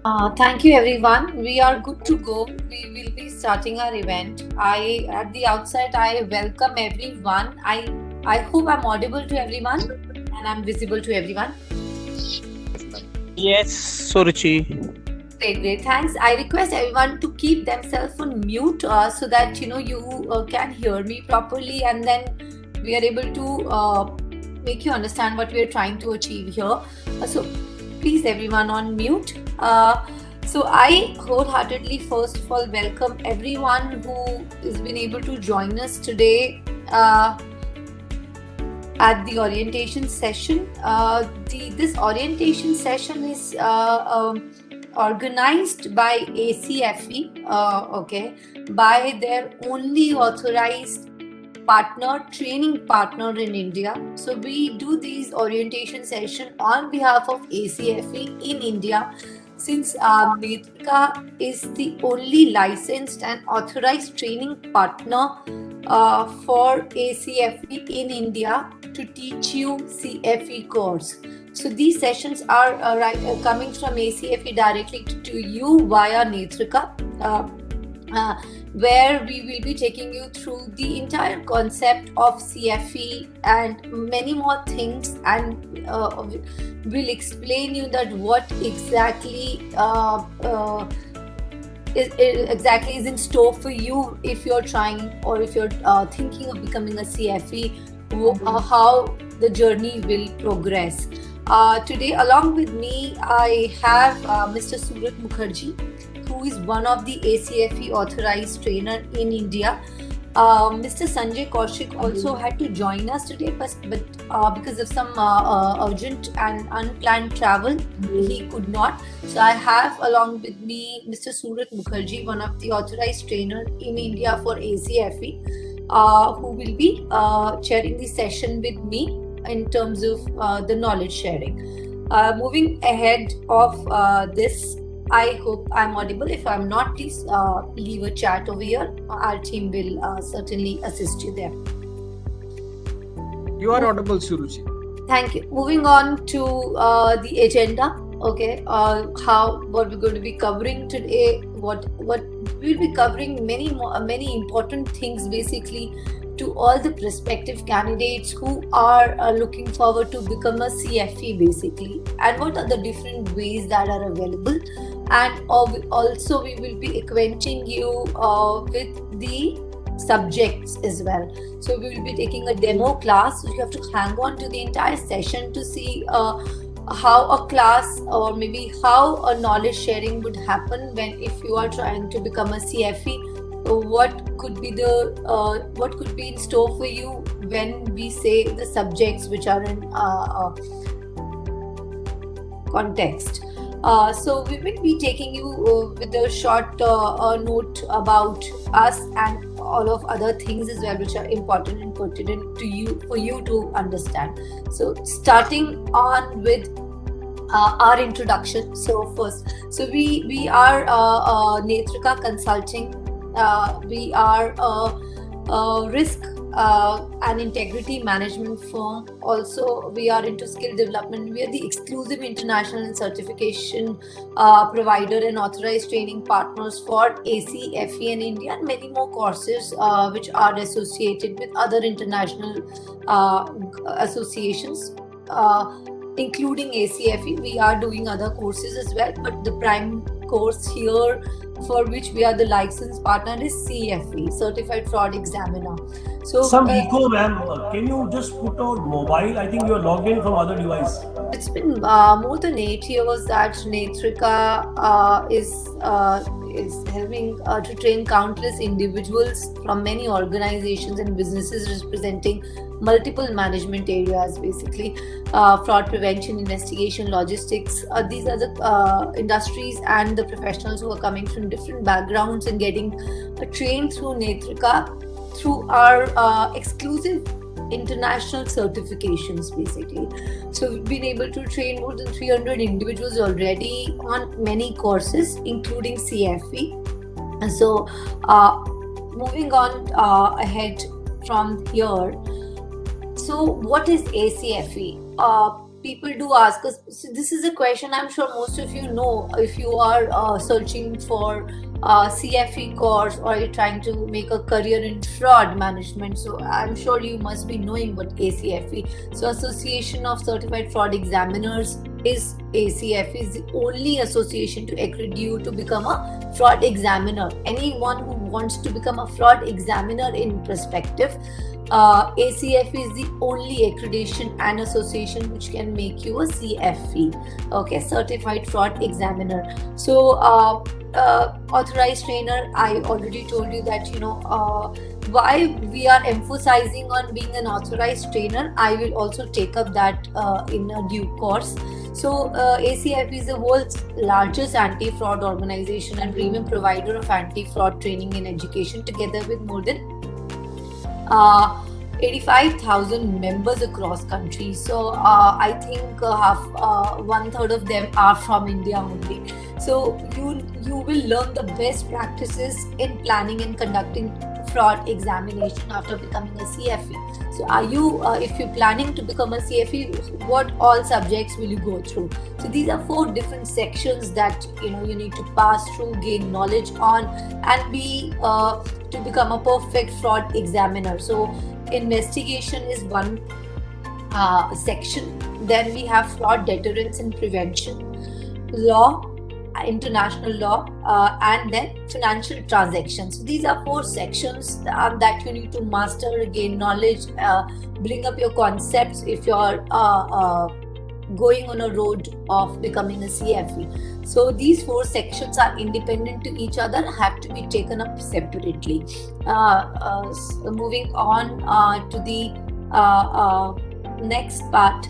Thank you, everyone. We are good to go. We will be starting our event. At the outset, I welcome everyone. I hope I'm audible to everyone and I'm visible to everyone. Yes, Suruchi. Great, great. Thanks. I request everyone to keep themselves on mute so that you can hear me properly, and then we are able to make you understand what we are trying to achieve here. So please, everyone on mute. So I wholeheartedly, first of all, welcome everyone who has been able to join us today. At the orientation session. This orientation session is organized by ACFE, okay, by their only authorized partner, training partner in India. So we do these orientation session on behalf of ACFE in India, since Netrika is the only licensed and authorized training partner for ACFE in India to teach you CFE course. So these sessions are coming from ACFE directly to you via Netrika. Where we will be taking you through the entire concept of CFE and many more things, and will explain you that what exactly is in store for you if you're trying, or if you're thinking of becoming a CFE, how the journey will progress. Today, along with me, I have Mr. Surat Mukherjee, who is one of the ACFE authorized trainer in India. Mr. Sanjay Kaushik also had to join us today, but because of some urgent and unplanned travel, he could not. So I have along with me Mr. Surat Mukherjee, one of the authorized trainer in India for ACFE, who will be chairing the session with me in terms of the knowledge sharing. Moving ahead of this, I hope I'm audible. If I'm not, please leave a chat over here. Our team will certainly assist you there. You are audible, Suruchi. Thank you. Moving on to the agenda. Okay, what we're going to be covering today. What we'll be covering many important things, basically, to all the prospective candidates who are looking forward to become a CFE, basically, and what are the different ways that are available. And also we will be acquainting you with the subjects as well. So we will be taking a demo class. So you have to hang on to the entire session to see how a class, or maybe how a knowledge sharing would happen when, if you are trying to become a CFE. What could be in store for you when we say the subjects which are in context. So we will be taking you with a short note about us and all of other things as well, which are important and pertinent to you, for you to understand. So starting on with our introduction. So first, so we are Netrika Consulting. We are a risk and integrity management firm. Also, we are into skill development. We are the exclusive international and certification provider and authorized training partners for ACFE in India, and many more courses which are associated with other international associations. Including ACFE, we are doing other courses as well, but the prime course here for which we are the licensed partner is CFE, Certified Fraud Examiner. So some echo, ma'am. Can you just put out mobile? I think you are logged in from other device. It's been more than 8 years that Netrika is helping to train countless individuals from many organizations and businesses representing multiple management areas, basically fraud prevention, investigation, logistics. These are the industries and the professionals who are coming from different backgrounds and getting trained through Netrika through our exclusive international certifications, basically. So we've been able to train more than 300 individuals already on many courses, including CFE. And so moving on ahead from here. So what is ACFE? people do ask us. So this is a question I'm sure most of you know if you are searching for CFE course or you're trying to make a career in fraud management. So I'm sure you must be knowing what ACFE. So Association of Certified Fraud Examiners is ACFE is the only association to accredit you to become a fraud examiner. Anyone who wants to become a fraud examiner in perspective, ACFE is the only accreditation and association which can make you a CFE, okay, Certified Fraud Examiner. So authorized trainer, I already told you that, why we are emphasizing on being an authorized trainer. I will also take up that in a due course. So ACFE is the world's largest anti-fraud organization and premium provider of anti-fraud training and education, together with more than 85,000 members across countries. So I think one third of them are from India only. So you will learn the best practices in planning and conducting fraud examination after becoming a CFE. So are you, if you're planning to become a CFE, what all subjects will you go through? So these are 4 different sections that you need to pass through, gain knowledge on, and be to become a perfect fraud examiner. So investigation is one section. Then we have fraud deterrence and prevention, law, international law, and then financial transactions. So these are 4 sections that you need to master, gain knowledge, bring up your concepts if you're going on a road of becoming a CFE. So these 4 sections are independent to each other, have to be taken up separately. Moving on to the next part.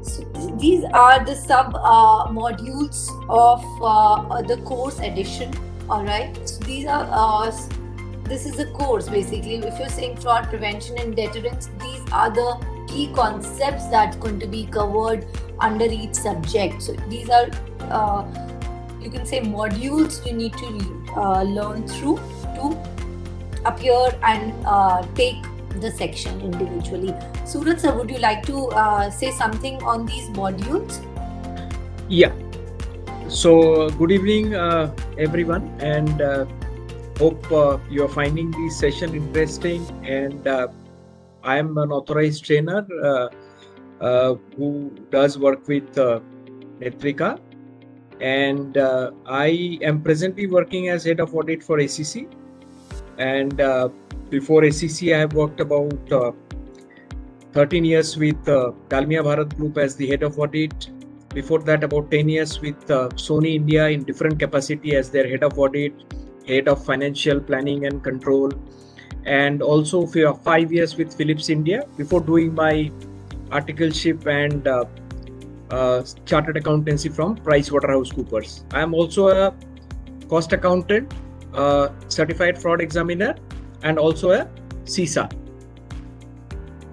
So these are the sub modules of the course edition. All right. So these are this is a course basically. If you're saying fraud prevention and deterrence, these are the key concepts that's going to be covered under each subject. So these are you can say modules you need to learn through to appear and take the section individually. Suraj sir, would you like to say something on these modules? Yeah. So good evening everyone, and hope you are finding this session interesting. And I am an authorized trainer who does work with Netrika, and I am presently working as head of audit for ACC. And before ACC, I have worked about 13 years with Dalmia Bharat Group as the head of audit. Before that, about 10 years with Sony India in different capacity as their head of audit, head of financial planning and control, and also 5 years with Philips India before doing my articleship and chartered accountancy from PricewaterhouseCoopers. I am also a cost accountant, certified fraud examiner, and also a CISA,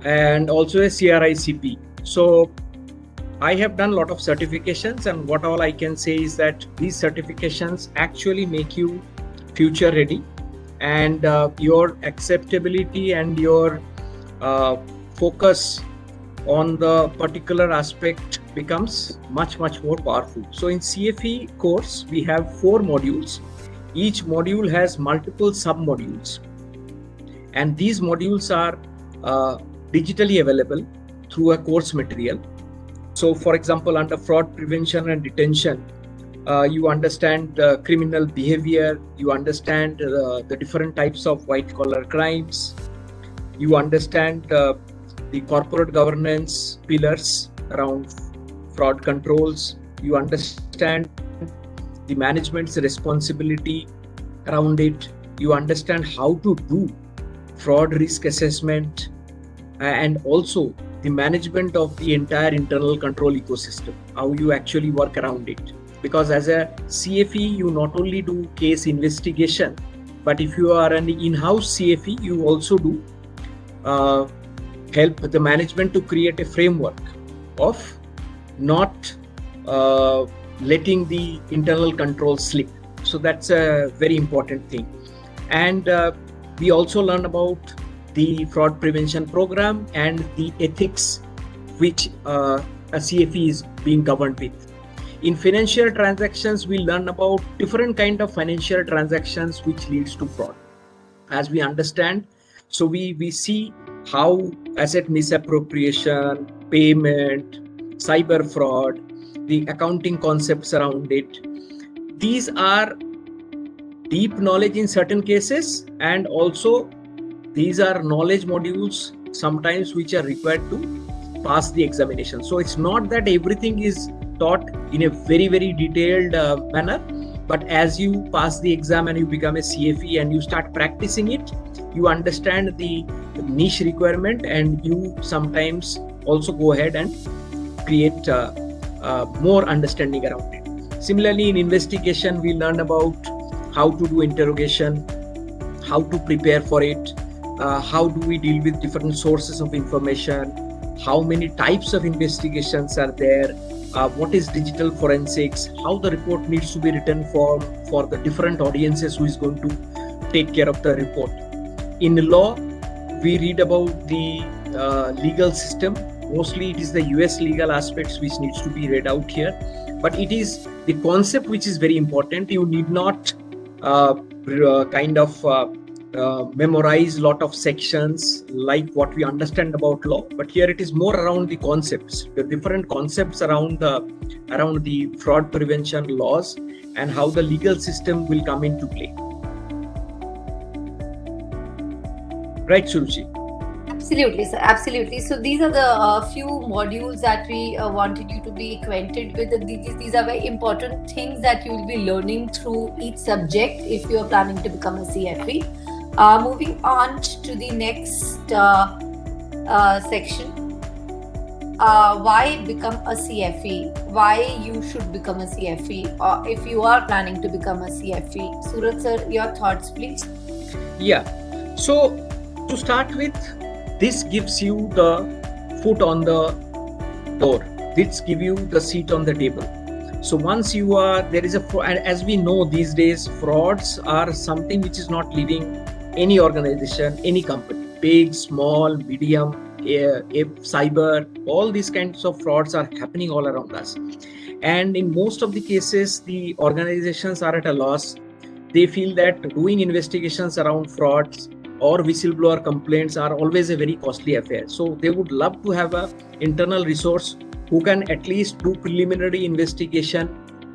and also a CRICP. So I have done a lot of certifications, and what all I can say is that these certifications actually make you future ready, and your acceptability and your focus on the particular aspect becomes much more powerful. So in CFE course, we have 4 modules. Each module has multiple sub-modules, and these modules are digitally available through a course material. So for example, under fraud prevention and detention, you understand criminal behavior, you understand the different types of white collar crimes, you understand the corporate governance pillars around fraud controls, you understand the management's responsibility around it, you understand how to do fraud risk assessment, and also the management of the entire internal control ecosystem, how you actually work around it. Because as a CFE, you not only do case investigation, but if you are an in-house CFE, you also do help the management to create a framework of not letting the internal control slip. So that's a very important thing. And we also learn about the fraud prevention program and the ethics which a CFE is being governed with. In financial transactions, we learn about different kind of financial transactions which leads to fraud. As we understand, so we see how asset misappropriation, payment, cyber fraud, the accounting concepts around it. These are deep knowledge in certain cases, and also these are knowledge modules sometimes which are required to pass the examination. So it's not that everything is taught in a very detailed manner, but as you pass the exam and you become a CFE and you start practicing it, you understand the niche requirement, and you sometimes also go ahead and create more understanding around it. Similarly, in investigation, we learn about how to do interrogation, how to prepare for it, how do we deal with different sources of information, how many types of investigations are there, what is digital forensics, how the report needs to be written for the different audiences who is going to take care of the report. In law, we read about the legal system. Mostly it is the US legal aspects which needs to be read out here, but it is the concept which is very important. You need not memorize lot of sections like what we understand about law, but here it is more around the concepts, the different concepts around the fraud prevention laws and how the legal system will come into play. Right, Suruchi? Absolutely, sir. Absolutely. So these are the few modules that we wanted you to be acquainted with. These are very important things that you will be learning through each subject if you are planning to become a CFE. Moving on to the next section. Why become a CFE? Why you should become a CFE, or if you are planning to become a CFE? Surat sir, your thoughts, please. Yeah. So to start with, this gives you the foot on the door. This gives you the seat on the table. So once you are, there is and as we know these days, frauds are something which is not leaving any organization, any company, big, small, medium, cyber, all these kinds of frauds are happening all around us. And in most of the cases, the organizations are at a loss. They feel that doing investigations around frauds or whistleblower complaints are always a very costly affair. So they would love to have an internal resource who can at least do preliminary investigation,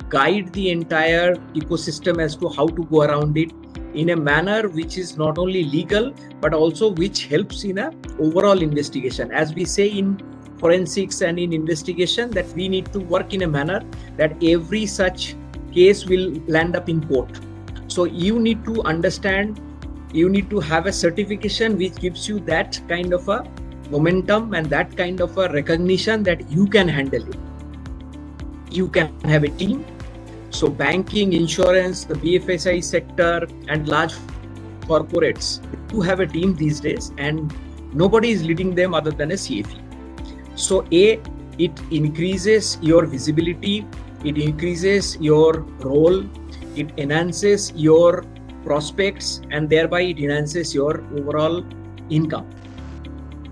guide the entire ecosystem as to how to go around it in a manner which is not only legal, but also which helps in a overall investigation. As we say in forensics and in investigation, that we need to work in a manner that every such case will land up in court. So you need to understand, you need to have a certification which gives you that kind of a momentum and that kind of a recognition that you can handle it. You can have a team. So banking, insurance, the BFSI sector and large corporates do have a team these days, and nobody is leading them other than a CFE. So it increases your visibility, it increases your role, it enhances your prospects, and thereby it enhances your overall income.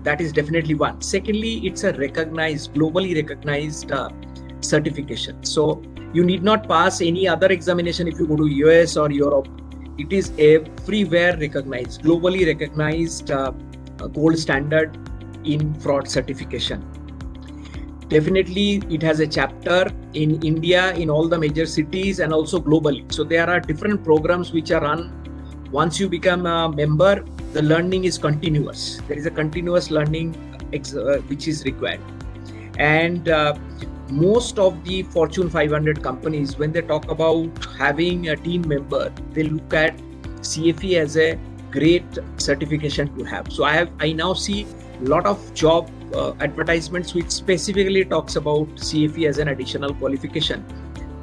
That is definitely one. Secondly, it's a globally recognized certification. So you need not pass any other examination if you go to US or Europe. It is everywhere recognized, globally recognized gold standard in fraud certification. Definitely, it has a chapter in India, in all the major cities, and also globally. So there are different programs which are run. Once you become a member, the learning is continuous. There is a continuous learning which is required. And most of the Fortune 500 companies, when they talk about having a team member, they look at CFE as a great certification to have. So I now see a lot of job advertisements which specifically talks about CFE as an additional qualification,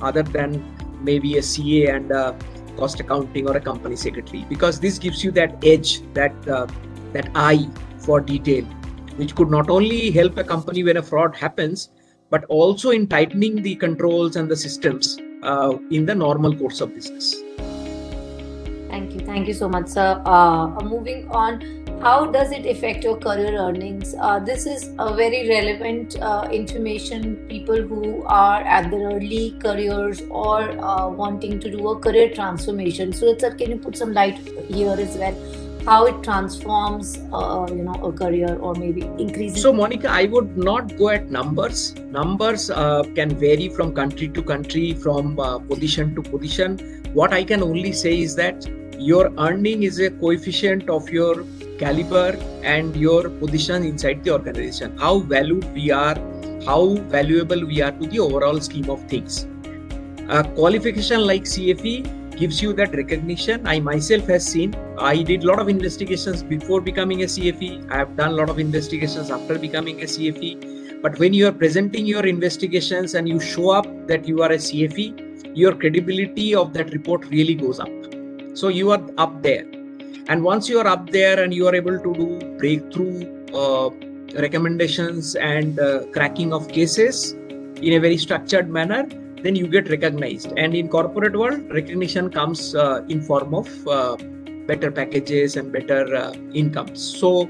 other than maybe a CA and a cost accounting or a company secretary, because this gives you that edge, that eye for detail, which could not only help a company when a fraud happens, but also in tightening the controls and the systems in the normal course of business. Thank you so much, sir. Moving on, How does it affect your career earnings? This is a very relevant information. People who are at their early careers or wanting to do a career transformation. So, sir, can you put some light here as well? How it transforms, a career or maybe increasing. So, Monica, I would not go at numbers. Numbers can vary from country to country, from position to position. What I can only say is that your earning is a coefficient of your caliber and your position inside the organization. How valued we are, how valuable we are to the overall scheme of things. A qualification like CFE gives you that recognition. I myself has seen. I did a lot of investigations before becoming a CFE. I have done a lot of investigations after becoming a CFE. But when you are presenting your investigations and you show up that you are a CFE, your credibility of that report really goes up. So you are up there. And once you are up there and you are able to do breakthrough recommendations and cracking of cases in a very structured manner, then you get recognized. And in corporate world, recognition comes in form of better packages and better incomes. So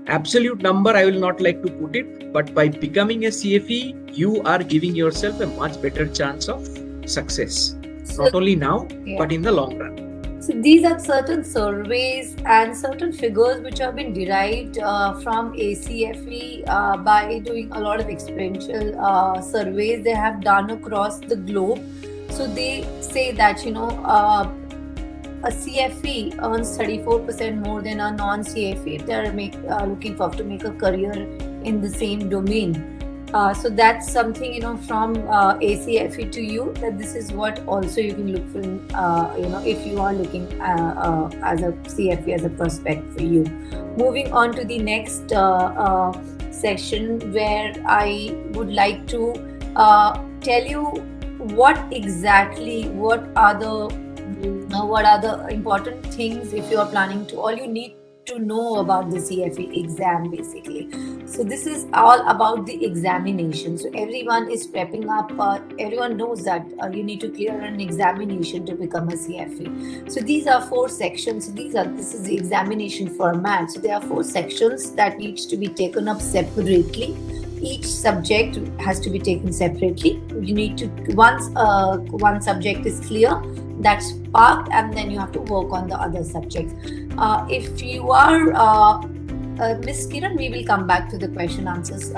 absolute number, I will not like to put it, but by becoming a CFE, you are giving yourself a much better chance of success. So, not only now, yeah. but in the long run. So these are certain surveys and certain figures which have been derived from ACFE by doing a lot of experiential surveys they have done across the globe. So they say that, a CFE earns 34% more than a non-CFE if they are looking for to make a career in the same domain. So that's something, from ACFE to you, that this is what also you can look for, if you are looking as a CFE as a prospect for you. Moving on to the next session, where I would like to tell you what are the important things if you are planning to, all you need to know about the CFE exam basically. So this is all about the examination. So everyone is prepping up, everyone knows that you need to clear an examination to become a CFE. So these are 4 sections. This is the examination format. So there are 4 sections that needs to be taken up separately. Each subject has to be taken separately. You need to, once one subject is clear, that's parked, and then you have to work on the other subjects. If you are Miss Kiran, we will come back to the question answers.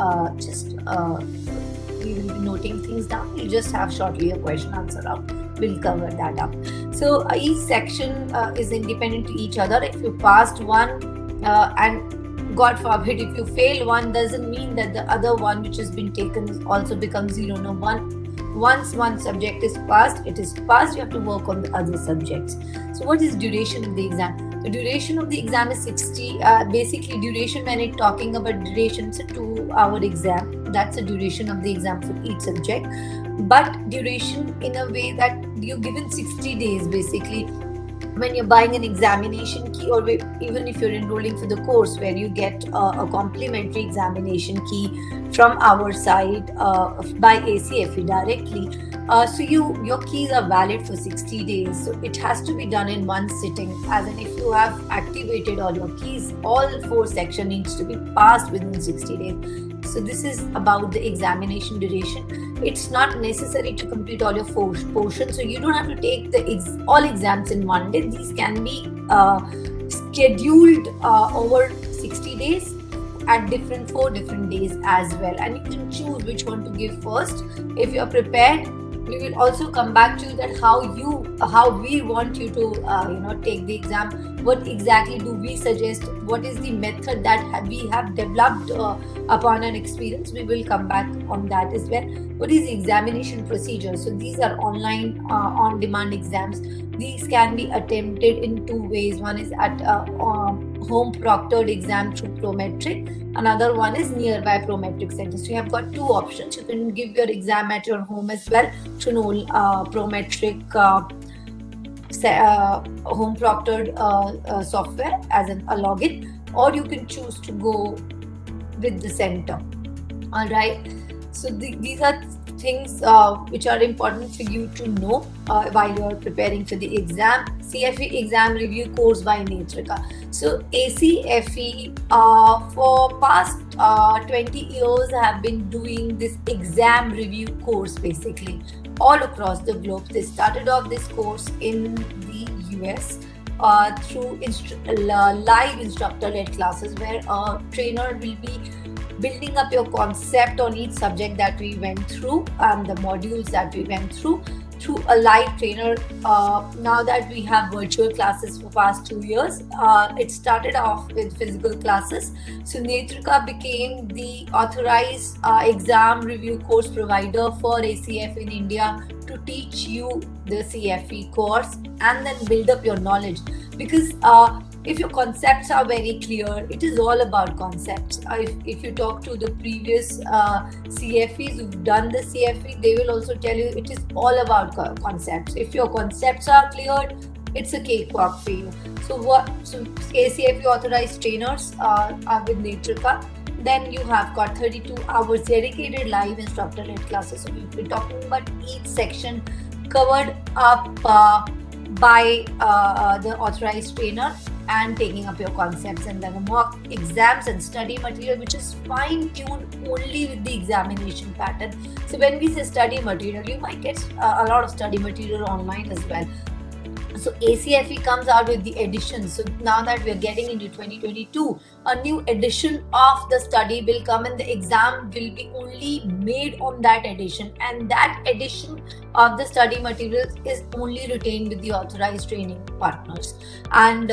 We will be noting things down. We'll just have shortly a question answer out. We'll cover that up. So each section is independent to each other. If you passed one and God forbid if you fail one, doesn't mean that the other one which has been taken also becomes 0. No, once one subject is passed, it is passed. You have to work on the other subjects. So what is duration of the exam? The duration of the exam is 60. Basically, duration, when it's talking about duration, it's a 2-hour exam. That's the duration of the exam for each subject. But duration in a way that you're given 60 days basically. When you're buying an examination key, or even if you're enrolling for the course where you get a complimentary examination key from our side by ACFE directly, so your keys are valid for 60 days. So it has to be done in one sitting, as in if you have activated all your keys, all 4 sections needs to be passed within 60 days. So this is about the examination duration. It's not necessary to complete all your portions, so you don't have to take all exams in one day. These can be scheduled over 60 days at 4 different days as well, and you can choose which one to give first. If you are prepared, we will also come back to that how we want you to take the exam. What exactly do we suggest? What is the method that we have developed upon an experience? We will come back on that as well. What is the examination procedure? So these are online on-demand exams. These can be attempted in 2 ways. One is at home proctored exam through Prometric. Another one is nearby Prometric centers. So you have got 2 options. You can give your exam at your home as well through Prometric home proctored software as a login, or you can choose to go with the center. All right. So these are things which are important for you to know while you are preparing for the exam. CFE exam review course by Netrika. So ACFE for past 20 years have been doing this exam review course basically all across the globe. They started off this course in the US through live instructor-led classes where a trainer will be building up your concept on each subject that we went through and the modules that we went through a live trainer. Now that we have virtual classes for past 2 years, it started off with physical classes. So Netrika became the authorized exam review course provider for ACF in India to teach you the CFE course and then build up your knowledge. Because if your concepts are very clear, it is all about concepts. If you talk to the previous CFEs who've done the CFE, they will also tell you it is all about concepts. If your concepts are clear, it's a cakewalk for you. So ACFE authorized trainers are with Netrika. Then you have got 32 hours dedicated live instructor-led classes. So we'll be talking about each section covered up by the authorized trainer and taking up your concepts, and then mock exams and study material which is fine-tuned only with the examination pattern. So when we say study material, you might get a lot of study material online as well. So ACFE comes out with the edition. So now that we're getting into 2022, a new edition of the study will come and the exam will be only made on that edition, and that edition of the study materials is only retained with the authorized training partners. And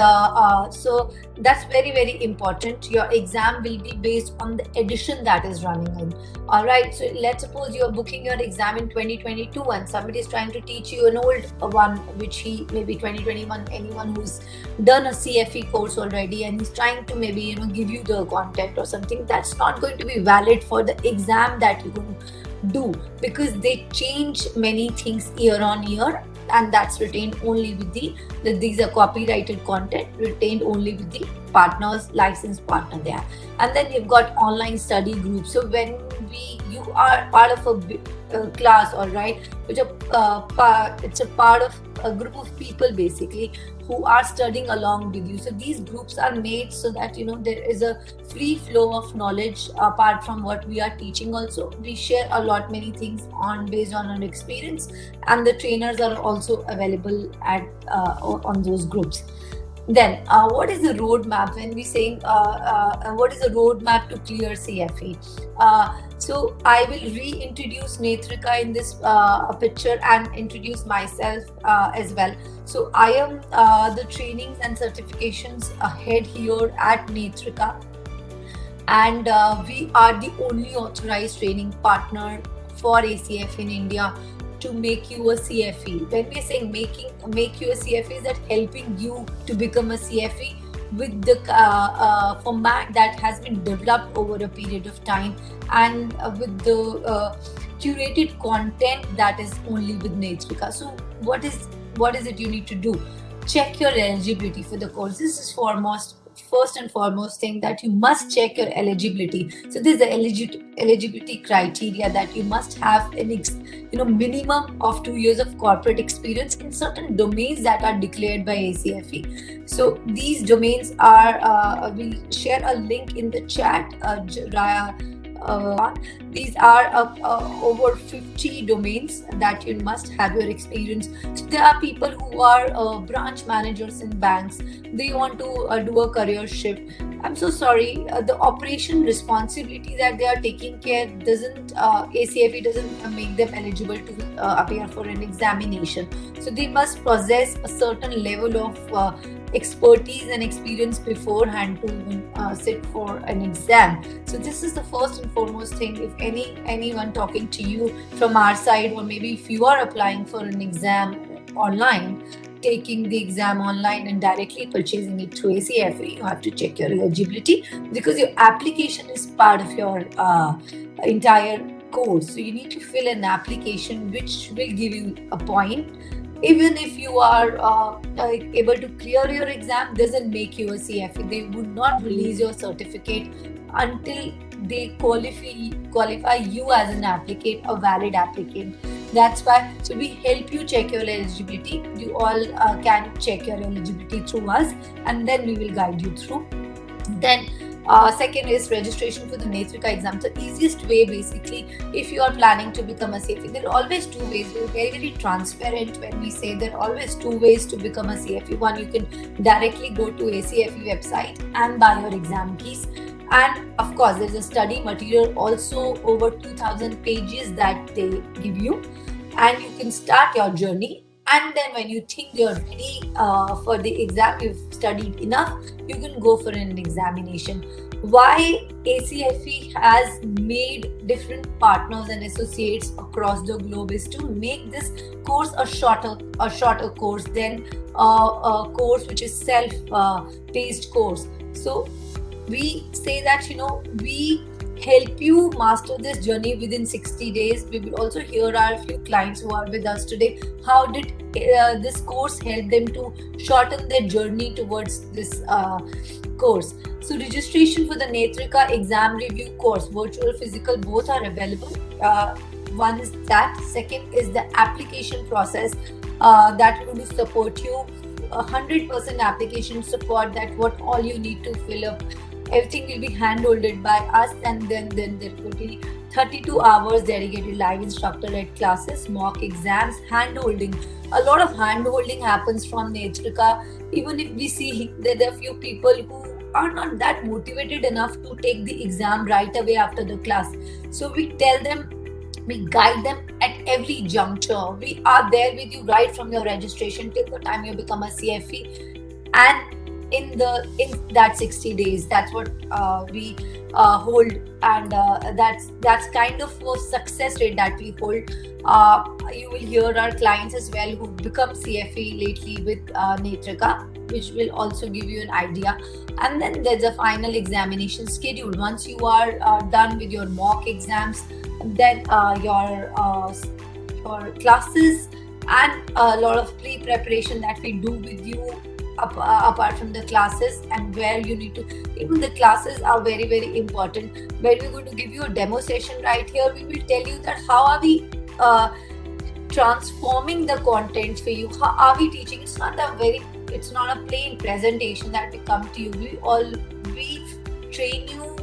so that's very, very important. Your exam will be based on the edition that is running in. All right, so let's suppose you're booking your exam in 2022 and somebody is trying to teach you an old one, which he maybe 2021, anyone who's done a CFE course already and he's trying to maybe give you the content or something, that's not going to be valid for the exam that you're going to do, because they change many things year on year, and that's retained only with these are copyrighted content retained only with the partners, licensed partner there. And then you've got online study groups. So when you are part of a class, all right, which it's a part of a group of people basically who are studying along with you. So these groups are made so that there is a free flow of knowledge. Apart from what we are teaching, also we share many things based on our experience, and the trainers are also available on those groups. Then what is the roadmap when we saying what is the roadmap to clear CFE? So I will reintroduce Netrika in this picture and introduce myself as well. So I am the trainings and certifications head here at Netrika, and we are the only authorized training partner for ACF in India to make you a CFE. When we're saying make you a CFE, is that helping you to become a CFE with the format that has been developed over a period of time, and with the curated content that is only with Netrika. So what is it you need to do? Check your eligibility for the course. This is first and foremost thing, that you must check your eligibility. So this is the eligibility criteria, that you must have an minimum of 2 years of corporate experience in certain domains that are declared by ACFE. So these domains are we'll share a link in the chat. These are over 50 domains that you must have your experience. So there are people who are branch managers in banks. They want to do a career shift. I'm so sorry, the operation responsibility that they are taking care ACFE doesn't make them eligible to appear for an examination. So they must possess a certain level of expertise and experience beforehand to even sit for an exam. So this is the first and foremost thing. If anyone talking to you from our side, or maybe if you are applying for an exam online, taking the exam online and directly purchasing it through ACFE, you have to check your eligibility, because your application is part of your entire course. So you need to fill an application which will give you a point. Even if you are able to clear your exam, doesn't make you a CFE. They would not release your certificate until they qualify you as an applicant, a valid applicant. That's why, so we help you check your eligibility. You all can check your eligibility through us, and then we will guide you through. Then second is registration for the Netrika exam. The easiest way, basically, if you are planning to become a CFE, there are always two ways. We're very, very transparent when we say there are always two ways to become a CFE. One, you can directly go to ACFE website and buy your exam keys. And of course, there's a study material also, over 2000 pages that they give you, and you can start your journey. And then when you think you're ready for the exam, you've studied enough, you can go for an examination. Why ACFE has made different partners and associates across the globe is to make this course a shorter course than a course which is self-paced course. So we say that, we help you master this journey within 60 days. We will also hear our few clients who are with us today. How did this course help them to shorten their journey towards this course? So registration for the Netrika exam review course, virtual, physical, both are available. One is that. Second is the application process that will support you. 100% application support, that what all you need to fill up. Everything will be hand-holded by us, and then there will be 32 hours dedicated live instructor-led classes, mock exams, hand-holding. A lot of hand-holding happens from Netrika. Even if we see that there are few people who are not that motivated enough to take the exam right away after the class. So we tell them, we guide them at every juncture. We are there with you right from your registration till the time you become a CFE. And in that 60 days, that's what we hold, and that's kind of a success rate that we hold. You will hear our clients as well who've become CFE lately with Netrika, which will also give you an idea. And then there's a final examination schedule. Once you are done with your mock exams, then your classes and a lot of pre-preparation that we do with you apart from the classes, and where you need to, even the classes are very, very important. Where we're going to give you a demo session right here, we will tell you that how are we transforming the content for you, how are we teaching. It's not a plain presentation that we come to you. We train you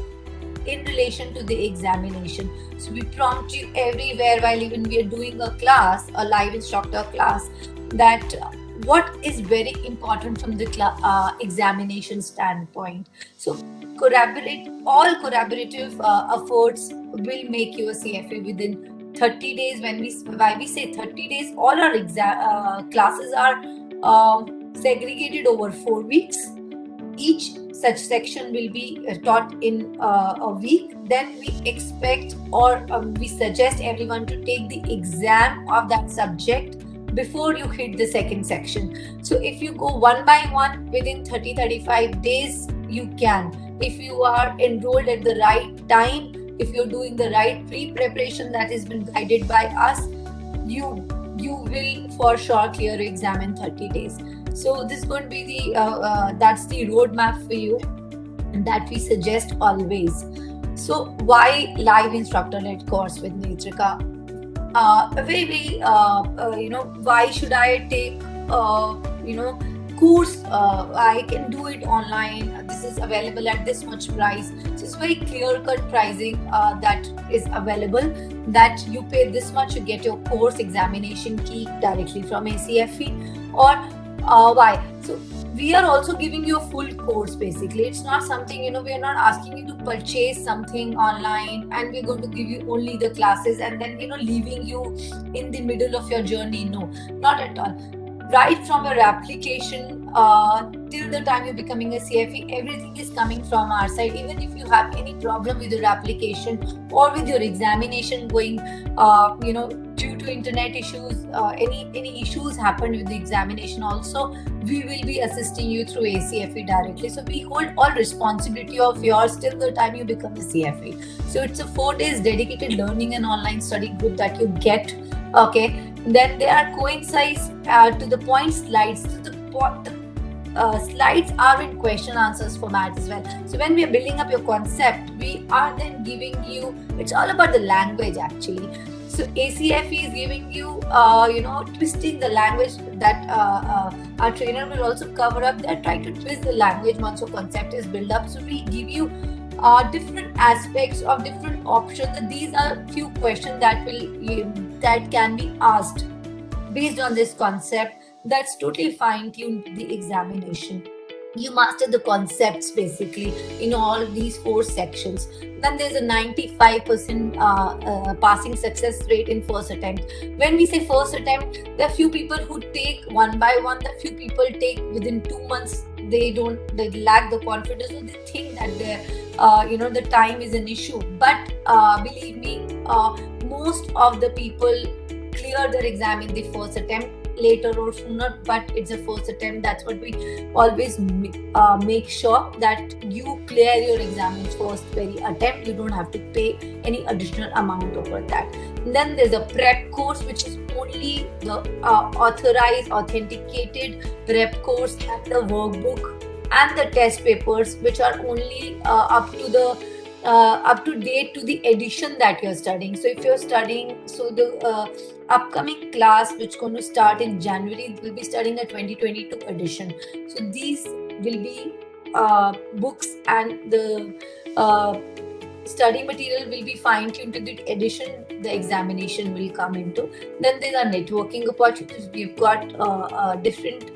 in relation to the examination. So we prompt you everywhere while even we are doing a class, a live instructor class, that what is very important from the examination standpoint. So all collaborative efforts will make you a CFA within 30 days. Why we say 30 days, all our classes are segregated over 4 weeks. Each such section will be taught in a week. Then we expect, or we suggest everyone to take the exam of that subject before you hit the second section. So if you go one by one within 30-35 days, you can. If you are enrolled at the right time, if you're doing the right pre-preparation that has been guided by us, you will for sure clear your exam in 30 days. So this is going to be that's the roadmap for you, and that we suggest always. So why live instructor-led course with Netrika? Why should I take course? I can do it online. This is available at this much price. So it's very clear-cut pricing that is available, that you pay this much, you get your course examination key directly from ACFE. Or why? So we are also giving you a full course. Basically, it's not something, we are not asking you to purchase something online and we're going to give you only the classes and then leaving you in the middle of your journey. No, not at all. Right from your application till the time you're becoming a CFE, everything is coming from our side. Even if you have any problem with your application or with your examination going, due to internet issues, any issues happened with the examination also, we will be assisting you through ACFE directly. So we hold all responsibility of yours till the time you become a CFE. So it's a 4 days dedicated learning and online study group that you get. Okay. Then there are coincides to the point slides. So the slides are in question answers format as well. So when we are building up your concept, we are then giving you, it's all about the language actually. So ACFE is giving you, twisting the language that our trainer will also cover up. They're trying to twist the language once your concept is built up. So we give you different aspects of different options. These are few questions that can be asked based on this concept. That's totally fine-tuned to the examination. You master the concepts basically in all these 4 sections. Then there's a 95% passing success rate in first attempt. When we say first attempt, there are few people who take one by one. There are few people take within 2 months. They lack the confidence, or they think that the time is an issue. But believe me, most of the people clear their exam in the first attempt, later or sooner, but it's a first attempt. That's what we always make sure, that you clear your exam in first very attempt. You don't have to pay any additional amount over that. And then there's a prep course, which is only the authorized, authenticated prep course, and the workbook and the test papers, which are only up to date to the edition that you're studying. So if you're studying, so the upcoming class, which is going to start in January, will be studying a 2022 edition. So these will be books, and the study material will be fine-tuned to the edition the examination will come into. Then there are networking opportunities. We've got different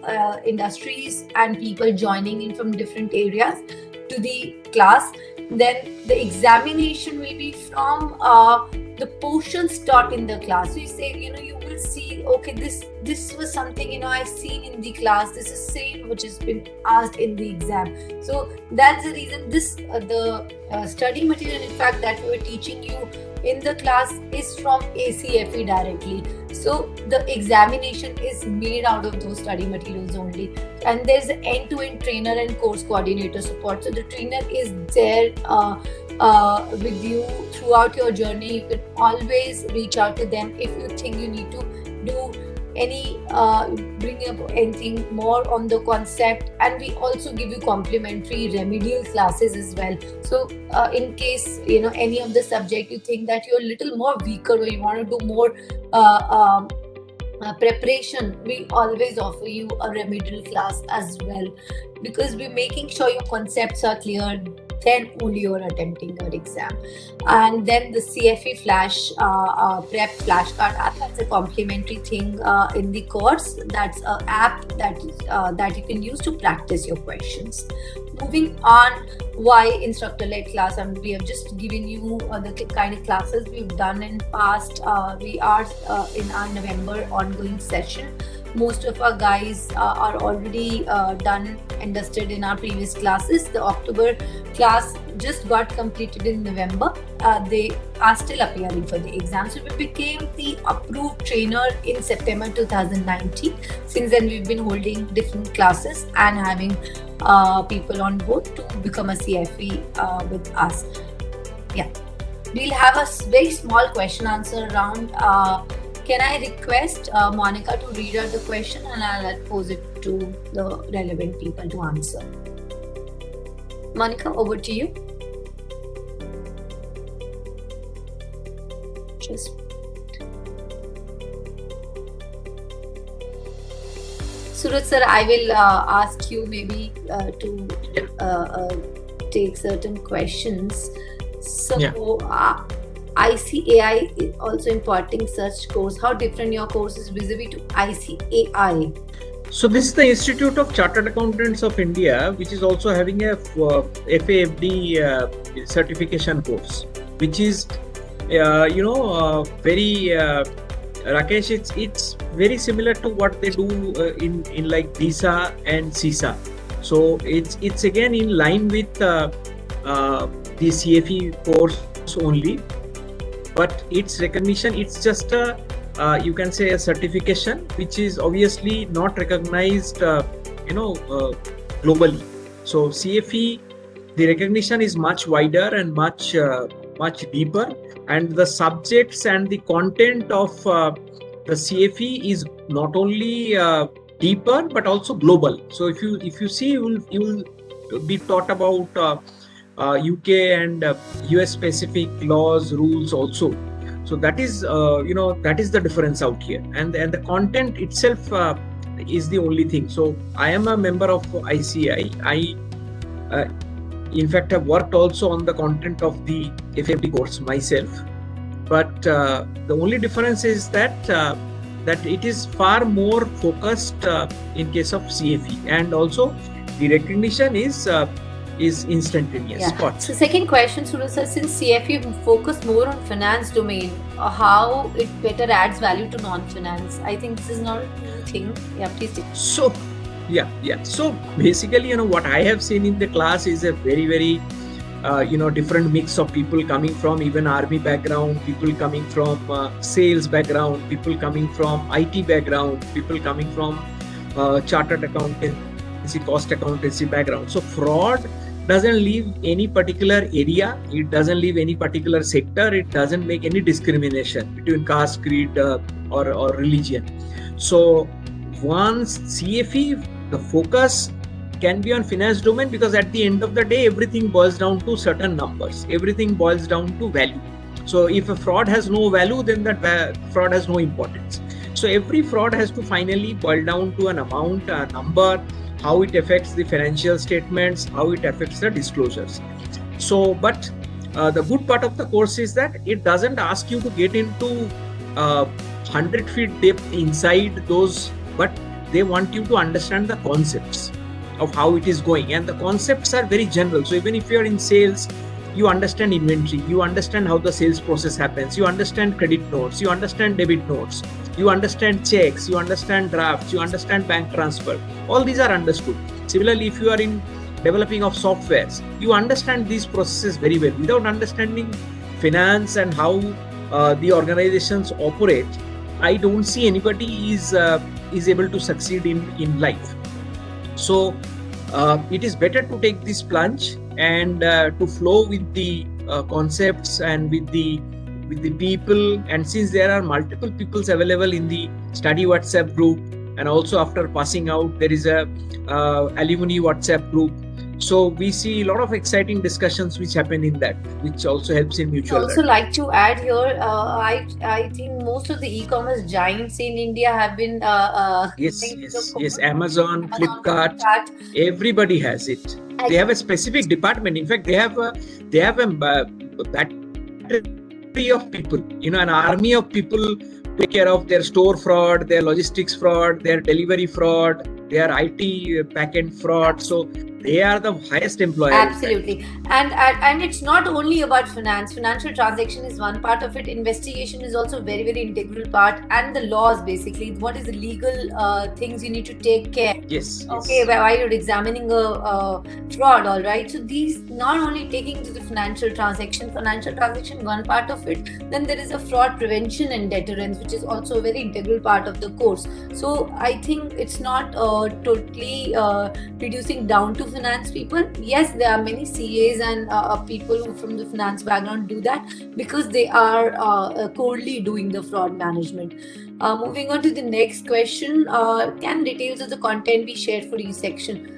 industries and people joining in from different areas to the class. Then the examination will be from the portions taught in the class. So you say, you will see, okay, this was something, I've seen in the class. This is same which has been asked in the exam. So that's the reason the study material, in fact, that we were teaching you in the class is from ACFE directly. So the examination is made out of those study materials only. And there's an end-to-end trainer and course coordinator support. So the trainer is there with you throughout your journey. You can always reach out to them if you think you need to do any bring up anything more on the concept. And we also give you complimentary remedial classes as well. So in case any of the subject you think that you're a little more weaker, or you want to do more preparation, we always offer you a remedial class as well, because we're making sure your concepts are clear, then only you're attempting your exam. And then the CFE flash prep flashcard app, that's a complimentary thing in the course. That's an app that you can use to practice your questions. Moving on, why instructor-led class? And we have just given you the kind of classes we've done in past. We are in our November ongoing session. Most of our guys are already done and dusted in our previous classes. The October class just got completed in November. They are still appearing for the exam. So we became the approved trainer in September 2019. Since then, we've been holding different classes and having people on board to become a CFE with us. Yeah, we'll have a very small question answer round. Can I request Monica to read out the question, and I'll pose it to the relevant people to answer. Monica, over to you. Just Suraj sir, I will ask you maybe to take certain questions. So ICAI is also imparting such course. How different your course is vis-a-vis to ICAI? So this is the Institute of Chartered Accountants of India, which is also having a FAFD certification course, which is very Rakesh, it's very similar to what they do in like DISA and CISA. So it's again in line with the CFE course only, but its recognition, it's just a you can say a certification which is obviously not recognized globally. So CFE, the recognition is much wider and much deeper, and the subjects and the content of the CFE is not only deeper but also global. So if you see, you will be taught about UK and US specific laws, rules also. So that is that is the difference out here, and the content itself is the only thing. So I am a member of ICI. I in fact have worked also on the content of the FFD course myself, but the only difference is that it is far more focused in case of CFE, and also the recognition is instantaneous. Yeah. Spot. So second question, Suraj sir, since CFE focus more on finance domain, how it better adds value to non-finance? I think this is not a new thing. Yeah, please take. So so basically, what I have seen in the class is a very different mix of people coming from even army background, people coming from sales background, people coming from IT background, people coming from chartered accountancy, cost accountancy background. So fraud doesn't leave any particular area, it doesn't leave any particular sector, it doesn't make any discrimination between caste, creed, or religion. So once CFE, the focus can be on finance domain, because at the end of the day everything boils down to certain numbers, everything boils down to value. So if a fraud has no value, then that fraud has no importance. So every fraud has to finally boil down to an amount, a number, how it affects the financial statements, how it affects the disclosures. So but the good part of the course is that it doesn't ask you to get into 100 feet depth inside those, but they want you to understand the concepts of how it is going, and the concepts are very general. So even if you are in sales, you understand inventory, you understand how the sales process happens, you understand credit notes, you understand debit notes, you understand checks, you understand drafts, you understand bank transfer. All these are understood. Similarly, if you are in developing of softwares, you understand these processes very well. Without understanding finance and how the organizations operate, I don't see anybody is able to succeed in life. So it is better to take this plunge and to flow with the concepts and with the people. And since there are multiple peoples available in the study WhatsApp group, and also after passing out there is a alumni WhatsApp group, so we see a lot of exciting discussions which happen in that, which also helps in I mutual also learning. like to add here, I think most of the e-commerce giants in India have been Yes, Amazon, Flipkart, everybody has it. They have a specific department. In fact, they have a battery of people, an army of people take care of their store fraud, their logistics fraud, their delivery fraud, their IT backend fraud. So they are the highest employer. Absolutely. And it's not only about finance. Financial transaction is one part of it. Investigation is also very, very integral part. And the laws, basically, what is the legal things you need to take care. Yes. Okay, while you're examining a fraud, all right. So these not only taking to the financial transaction, one part of it. Then there is a fraud prevention and deterrence, which is also a very integral part of the course. So I think it's not totally reducing down to finance people. Yes, there are many CAs and people who from the finance background do that because they are corely doing the fraud management. Moving on to the next question, can details of the content be shared for each section?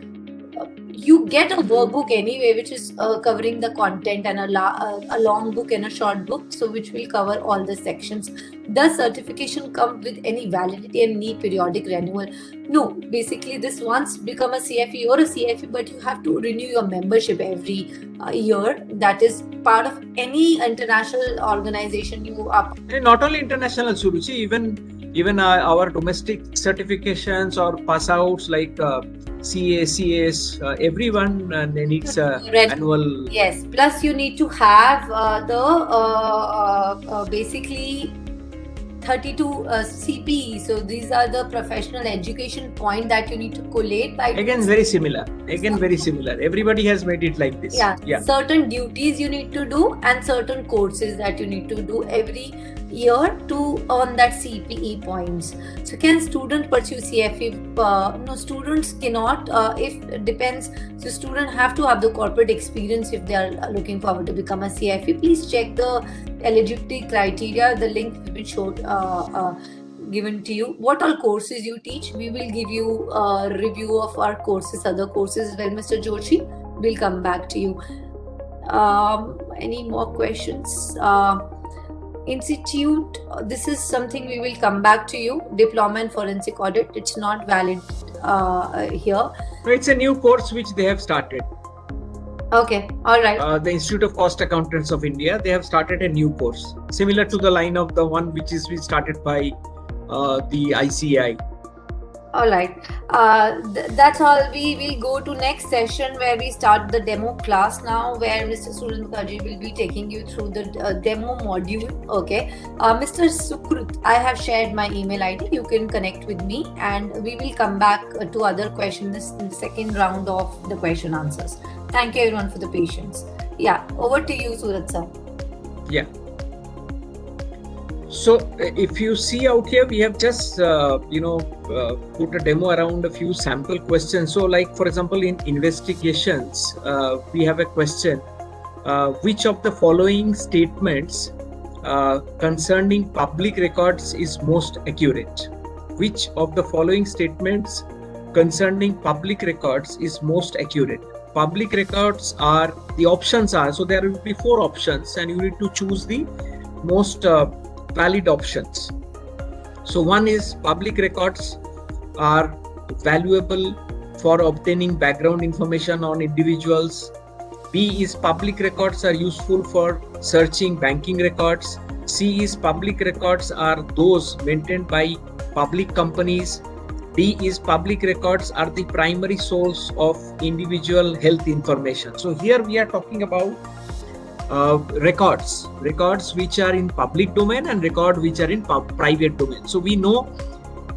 You get a workbook anyway, which is covering the content, and a long book and a short book, so which will cover all the sections. Does certification come with any validity and need periodic renewal? No, basically this once become a CFE or a CFE, but you have to renew your membership every year. That is part of any international organization you are. And not only international, Suruchi, even our domestic certifications or pass outs like CA, CS, everyone needs annual. Yes, plus you need to have basically 32 CPE. So these are the professional education point that you need to collate by. Again, very similar. Everybody has made it like this. Yeah. Certain duties you need to do and certain courses that you need to do every year to earn that CPE points. So can students pursue CFE? No, students cannot. If it depends. So students have to have the corporate experience if they are looking forward to become a CFE. Please check the eligibility criteria. The link will be showed. Given to you. What all courses you teach? We will give you a review of our courses, other courses as well, Mr. Joshi. We'll come back to you. Any more questions? institute, this is something we will come back to you. Diploma in Forensic Audit, it's not valid here. It's a new course which they have started. Okay, all right. The Institute of Cost Accountants of India, they have started a new course similar to the line of the one which is started by the ICAI. All right. That's all. We will go to next session where we start the demo class now, where Mr. Suraj Mukherjee will be taking you through the demo module. Okay. Mr. Sukrut, I have shared my email ID. You can connect with me, and we will come back to other questions in the second round of the question answers. Thank you everyone for the patience. Yeah. Over to you, Suraj sir. Yeah. So if you see out here, we have just put a demo around a few sample questions. So like for example, in investigations, we have a question, which of the following statements concerning public records is most accurate? Which of the following statements concerning public records is most accurate? Public records are, the options are, so there will be 4 options and you need to choose the most valid options. So one is public records are valuable for obtaining background information on individuals. B is public records are useful for searching banking records. C is public records are those maintained by public companies. D is public records are the primary source of individual health information. So here we are talking about records which are in public domain and records which are in private domain. So we know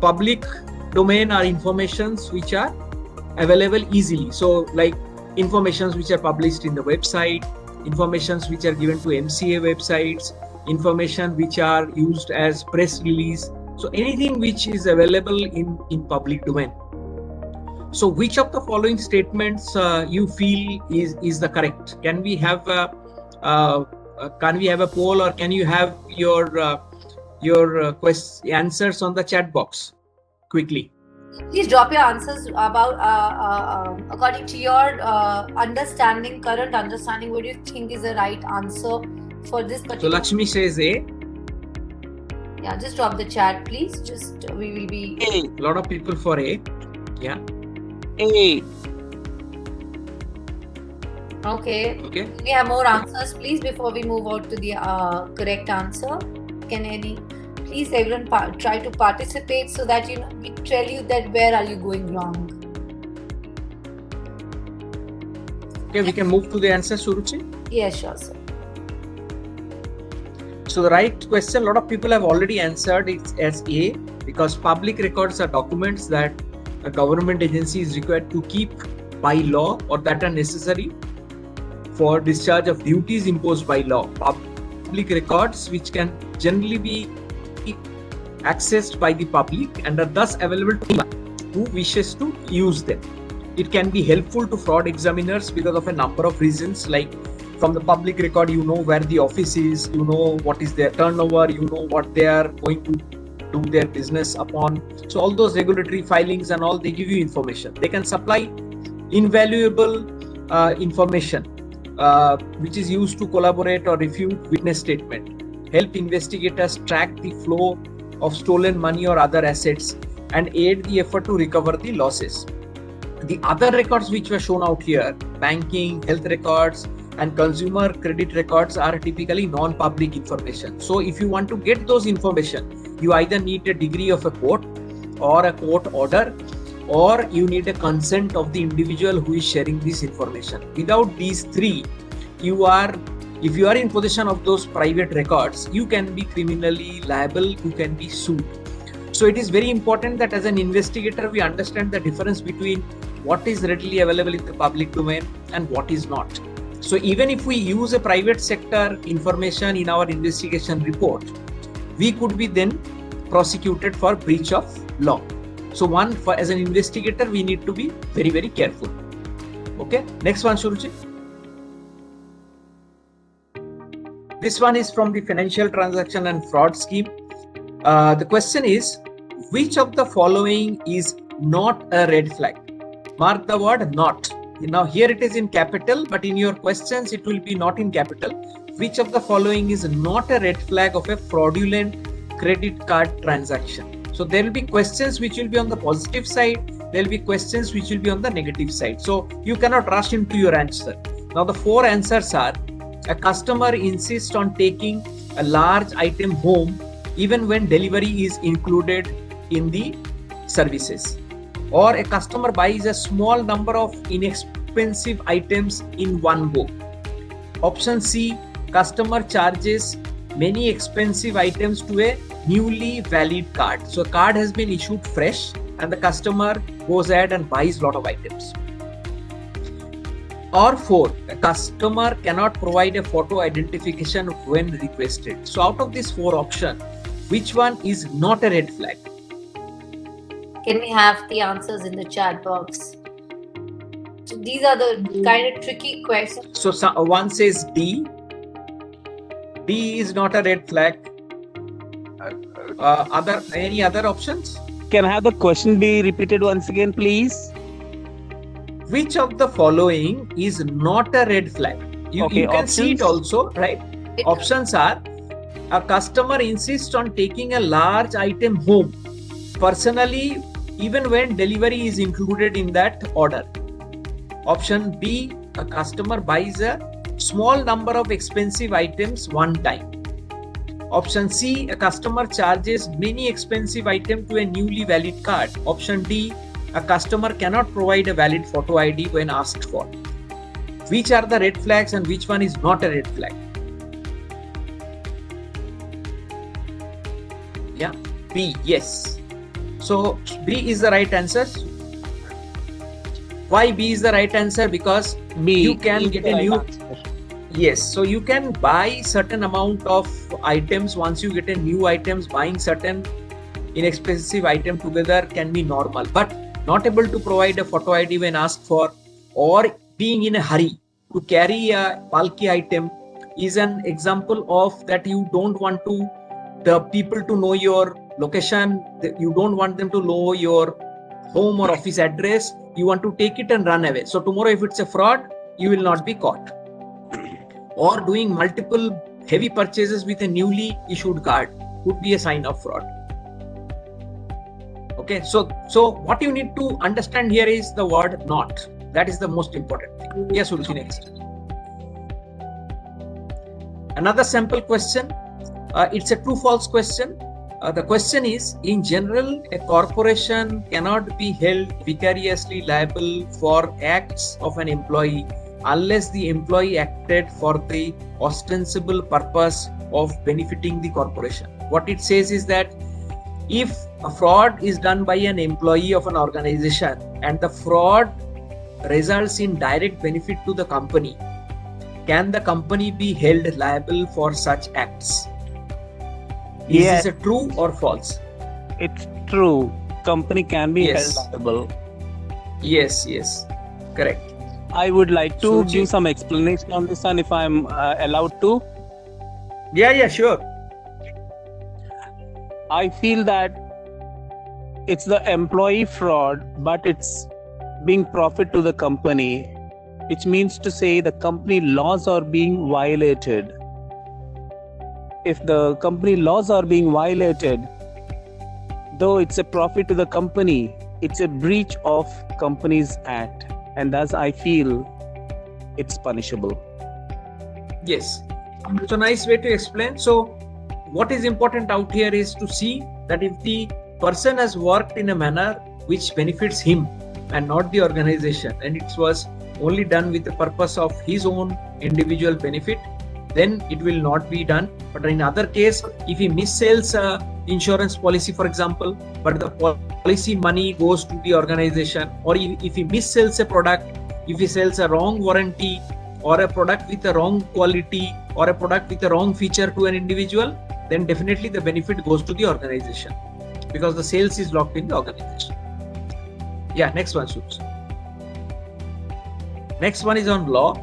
public domain are informations which are available easily. So like informations which are published in the website, informations which are given to MCA websites, information which are used as press release. So anything which is available in public domain. So which of the following statements you feel is the correct? Can we have a poll, or can you have your answers on the chat box quickly? Please drop your answers about according to your understanding, current understanding. What do you think is the right answer for this particular? So Lakshmi says A. Yeah, just drop the chat, please. Just we will be. A lot of people for A. Yeah. A. Okay. Okay. We have more answers, please, before we move on to the correct answer. Please everyone try to participate so that we tell you that where are you going wrong. Okay, we can move to the answer, Suruchi. Yes, sure, sir. So the right question, a lot of people have already answered it as A, because public records are documents that a government agency is required to keep by law or that are necessary for discharge of duties imposed by law. Public records which can generally be accessed by the public and are thus available to anyone who wishes to use them. It can be helpful to fraud examiners because of a number of reasons, like from the public record, you know where the office is, you know what is their turnover, you know what they are going to do their business upon. So all those regulatory filings and all, they give you information. They can supply invaluable information which is used to collaborate or refute witness statement, help investigators track the flow of stolen money or other assets, and aid the effort to recover the losses. The other records which were shown out here, banking, health records, and consumer credit records, are typically non-public information. So if you want to get those information, you either need a degree of a court or a court order, or you need a consent of the individual who is sharing this information. Without these three, if you are in possession of those private records, you can be criminally liable, you can be sued. So it is very important that as an investigator, we understand the difference between what is readily available in the public domain and what is not. So even if we use a private sector information in our investigation report, we could be then prosecuted for breach of law. So as an investigator, we need to be very, very careful. Okay, next one, Suruchi. This one is from the Financial Transaction and Fraud Scheme. The question is, which of the following is not a red flag? Mark the word not. Now here it is in capital, but in your questions it will be not in capital. which of the following is not a red flag of a fraudulent credit card transaction? So there will be questions which will be on the positive side, there will be questions which will be on the negative side. So you cannot rush into your answer. Now the 4 answers are: a customer insists on taking a large item home even when delivery is included in the services, or a customer buys a small number of inexpensive items in one go. Option C, customer charges many expensive items to a newly valid card. So a card has been issued fresh and the customer goes ahead and buys a lot of items. Or 4, a customer cannot provide a photo identification when requested. So out of these 4 options, which one is not a red flag? Can we have the answers in the chat box? So these are the kind of tricky questions. So one says D. D is not a red flag. Any other options? Can I have the question be repeated once again, please? Which of the following is not a red flag? You can see it also, right? Options are: a customer insists on taking a large item home personally even when delivery is included in that order. Option B, a customer buys a small number of expensive items one time. Option C, a customer charges many expensive items to a newly valid card. Option D, a customer cannot provide a valid photo ID when asked for. Which are the red flags and which one is not a red flag? Yeah, B, yes. So B is the right answer. Why B is the right answer? Because B, you can get a new... answer. Yes, so you can buy certain amount of items. Once you get a new items, buying certain inexpensive item together can be normal, but not able to provide a photo ID when asked for, or being in a hurry to carry a bulky item is an example of that you don't want to the people to know your location, you don't want them to know your home or office address, you want to take it and run away. So tomorrow if it's a fraud, you will not be caught. Or doing multiple heavy purchases with a newly issued card would be a sign of fraud. Okay, so what you need to understand here is the word not. That is the most important thing. Yes, Urshi, next. Another sample question. It's a true-false question. The question is, in general, a corporation cannot be held vicariously liable for acts of an employee unless the employee acted for the ostensible purpose of benefiting the corporation. What it says is that if a fraud is done by an employee of an organization and the fraud results in direct benefit to the company, can the company be held liable for such acts? Is this a true or false? It's true. Company can be Yes. held liable. Yes, correct. I would like to Suji? give some explanation on this one if I'm allowed to. Yeah, sure. I feel that it's the employee fraud, but it's being profit to the company, which means to say the company laws are being violated. If the company laws are being violated, though it's a profit to the company, it's a breach of Companies Act, and thus I feel it's punishable. Yes. So nice way to explain. So what is important out here is to see that if the person has worked in a manner which benefits him and not the organization, and it was only done with the purpose of his own individual benefit, then it will not be done. But in other case, if he missells a insurance policy, for example, but the policy money goes to the organization, or if he missells a product, if he sells a wrong warranty or a product with a wrong quality or a product with a wrong feature to an individual, then definitely the benefit goes to the organization because the sales is locked in the organization. Yeah, next one, Subs. Next one is on law,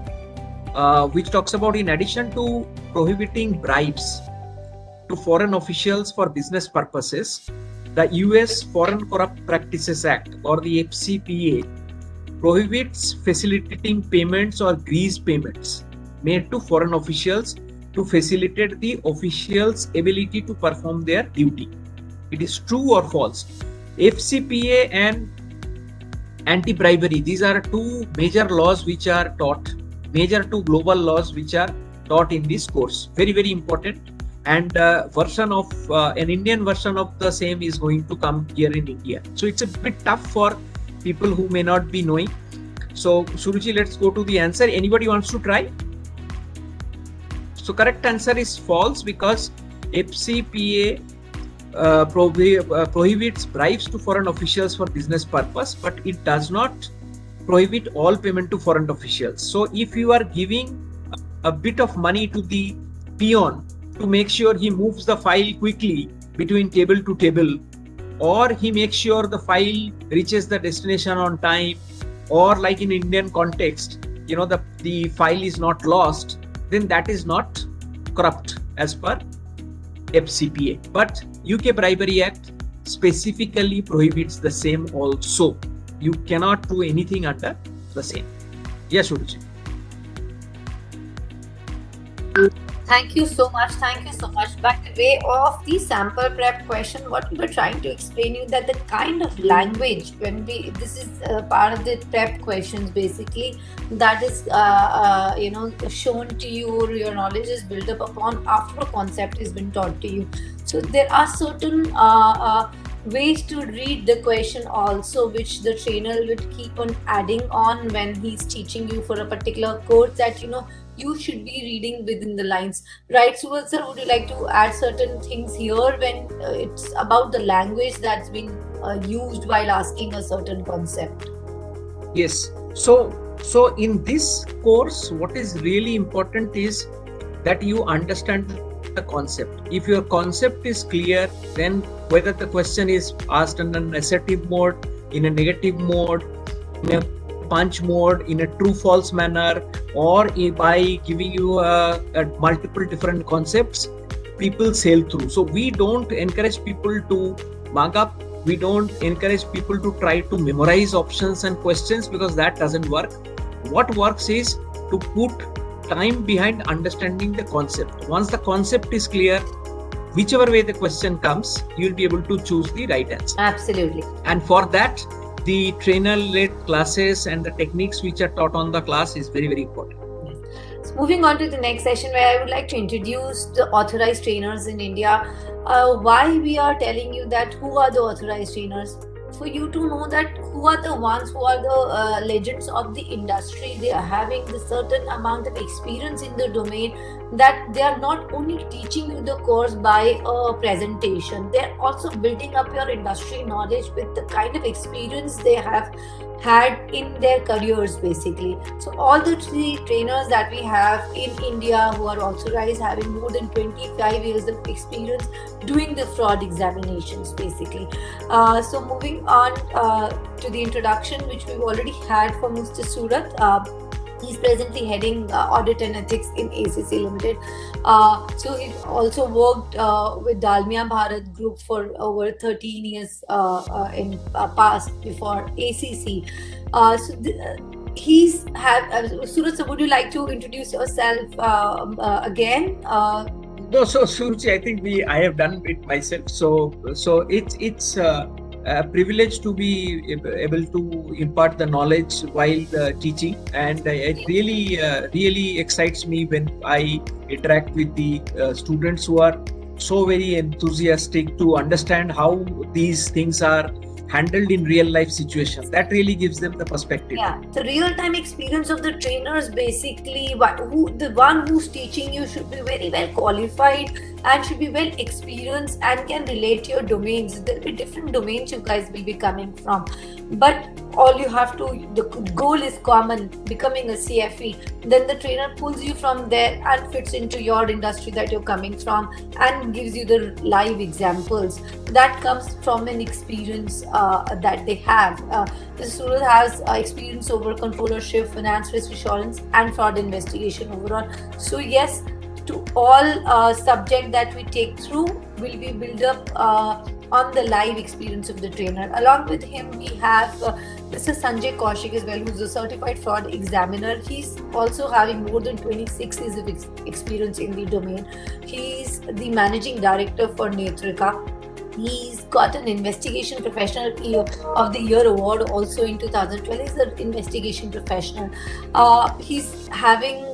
which talks about, in addition to prohibiting bribes to foreign officials for business purposes, the US Foreign Corrupt Practices Act, or the FCPA, prohibits facilitating payments or grease payments made to foreign officials to facilitate the officials' ability to perform their duty. It is true or false? FCPA and anti-bribery, these are two major laws which are taught, major two global laws which are taught in this course. Very, very important. And version of an Indian version of the same is going to come here in India. So it's a bit tough for people who may not be knowing. So Suruchi, let's go to the answer. Anybody wants to try? So correct answer is false, because FCPA prohibits bribes to foreign officials for business purpose, but it does not prohibit all payment to foreign officials. So if you are giving a bit of money to the peon to make sure he moves the file quickly between table to table, or he makes sure the file reaches the destination on time, or like in Indian context, the file is not lost, then that is not corrupt as per FCPA. But UK Bribery Act specifically prohibits the same also. You cannot do anything under the same. Yes, Uruchi. Thank you so much. Thank you so much. By the way of the sample prep question, what we were trying to explain you that the kind of language this is part of the prep questions basically, that is shown to you, or your knowledge is built up upon after a concept has been taught to you. So there are certain ways to read the question also, which the trainer would keep on adding on when he's teaching you for a particular course, that you should be reading within the lines, right? Suraj sir, would you like to add certain things here when it's about the language that's been used while asking a certain concept? Yes. So in this course, what is really important is that you understand the concept. If your concept is clear, then whether the question is asked in an assertive mode, in a negative mode, in a punch mode, in a true false manner, or by giving you a multiple different concepts, people sail through. So we don't encourage people to mug up. We don't encourage people to try to memorize options and questions, because that doesn't work. What works is to put time behind understanding the concept. Once the concept is clear, whichever way the question comes, you'll be able to choose the right answer. Absolutely. And for that, the trainer-led classes and the techniques which are taught on the class is very, very important. So moving on to the next session, where I would like to introduce the authorized trainers in India. Why we are telling you that who are the authorized trainers? For you to know that who are the ones who are the legends of the industry. They are having the certain amount of experience in the domain, that they are not only teaching you the course by a presentation, they're also building up your industry knowledge with the kind of experience they have had in their careers basically. So all the three trainers that we have in India who are authorized, having more than 25 years of experience doing the fraud examinations basically. So moving on to the introduction, which we've already had from Mr. Surat. He's presently heading audit and ethics in ACC Limited. So he also worked with Dalmia Bharat Group for over 13 years in past before ACC. He's Suraj, so would you like to introduce yourself again? No, so Suruchi, I think I have done it myself. So it's a privilege to be able to impart the knowledge while teaching, and it really excites me when I interact with the students who are so very enthusiastic to understand how these things are handled in real life situations. That really gives them the perspective. Yeah, the real time experience of the trainers basically, the one who's teaching you should be very well qualified and should be well experienced and can relate to your domains. There'll be different domains you guys will be coming from, but all you have to, the goal is common, becoming a CFE. Then the trainer pulls you from there and fits into your industry that you're coming from and gives you the live examples. That comes from an experience that they have. Mr. Suraj has experience over controllership, finance risk assurance and fraud investigation overall. So yes, to all subject that we take through will be built up on the live experience of the trainer. Along with him, we have Mr. Sanjay Kaushik as well, who's a certified fraud examiner. He's also having more than 26 years of experience in the domain. He's the managing director for Netrika. He's got an investigation professional of the year award also in 2012. He's an investigation professional. He's having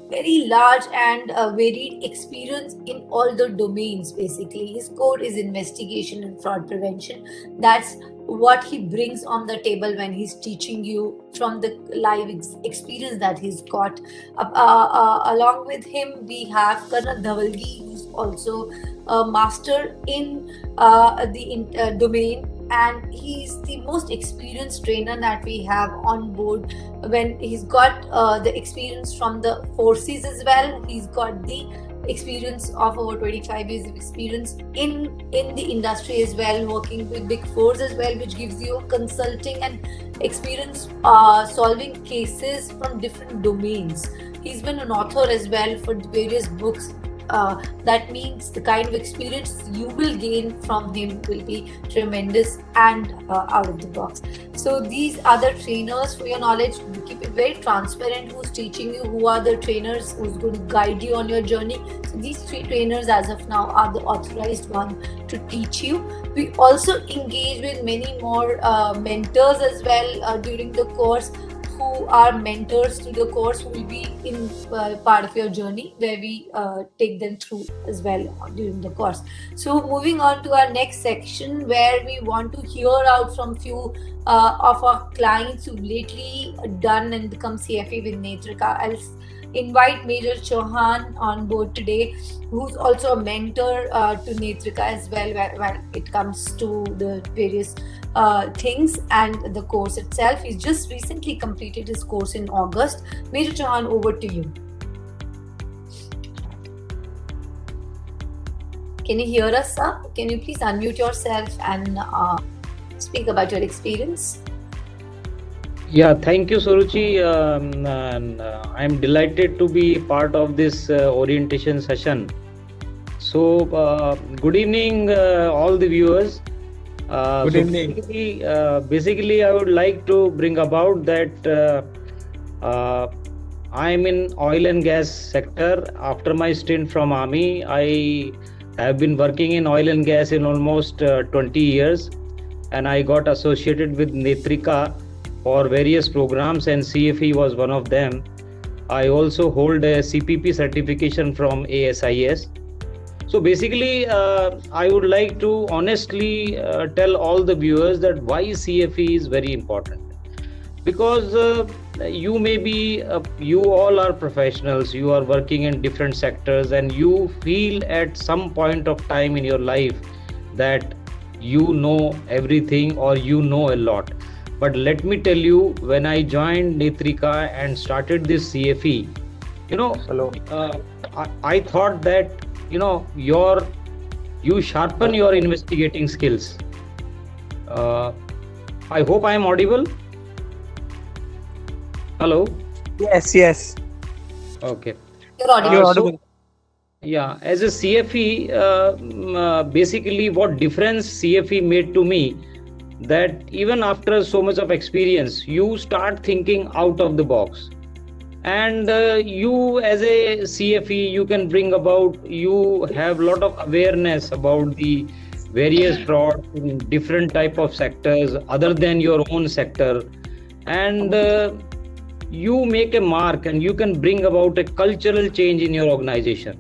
very large and varied experience in all the domains. Basically, his core is investigation and fraud prevention. That's what he brings on the table when he's teaching you from the live experience that he's got. Along with him, we have Karna Dhavalgi, who's also a master in the domain, and he's the most experienced trainer that we have on board. When he's got the experience from the forces as well, he's got the experience of over 25 years of experience in the industry as well, working with big fours as well, which gives you consulting and experience solving cases from different domains. He's been an author as well for various books. That means the kind of experience you will gain from him will be tremendous and out of the box. So these are the trainers. For your knowledge, keep it very transparent. Who's teaching you? Who are the trainers? Who's going to guide you on your journey? So these 3 trainers as of now are the authorized one to teach you. We also engage with many more mentors as well during the course, who are mentors to the course, who will be in part of your journey, where we take them through as well during the course. So moving on to our next section, where we want to hear out from few of our clients who've lately done and become CFE with Netrika. I'll invite Major Chauhan on board today, who's also a mentor to Netrika as well when it comes to the various things and the course itself. He's just recently completed his course in August. Major Chauhan, over to you. Can you hear us, sir? Can you please unmute yourself and speak about your experience? Yeah, thank you, Suruchi. I'm delighted to be part of this orientation session. So, good evening, all the viewers. Good evening. Basically, I would like to bring about that I'm in oil and gas sector. After my stint from Army, I have been working in oil and gas in almost 20 years, and I got associated with Netrika for various programs, and CFE was one of them. I also hold a CPP certification from ASIS. So basically, I would like to honestly tell all the viewers that why CFE is very important. Because you may be, you all are professionals, you are working in different sectors, and you feel at some point of time in your life that you know everything or you know a lot. But let me tell you, when I joined Netrika and started this CFE, I thought that you sharpen your investigating skills. I hope I am audible. Hello. Yes. Okay. You're audible. Yeah, as a CFE, basically what difference CFE made to me, that even after so much of experience, you start thinking out of the box. And you as a CFE, you can bring about, you have a lot of awareness about the various fraud in different type of sectors other than your own sector. And you make a mark and you can bring about a cultural change in your organization.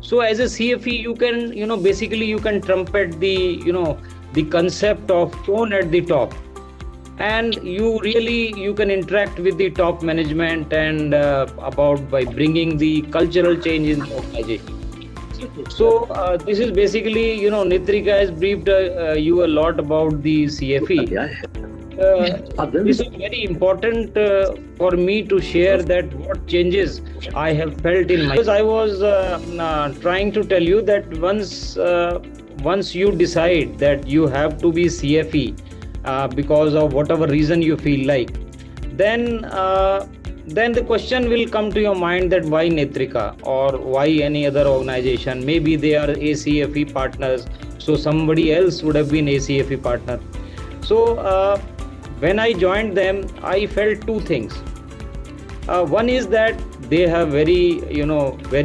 So as a CFE, you can, basically you can trumpet the concept of tone at the top. And you can interact with the top management and by bringing the cultural change in the organization. So this is basically, Netrika has briefed you a lot about the CFE. This is very important for me to share that what changes I have felt in my. Because I was trying to tell you that once you decide that you have to be CFE because of whatever reason you feel like, then then the question will come to your mind that why Netrika or why any other organization? Maybe they are ACFE partners, so somebody else would have been ACFE partner. So when I joined them, I felt two things. One is that they have very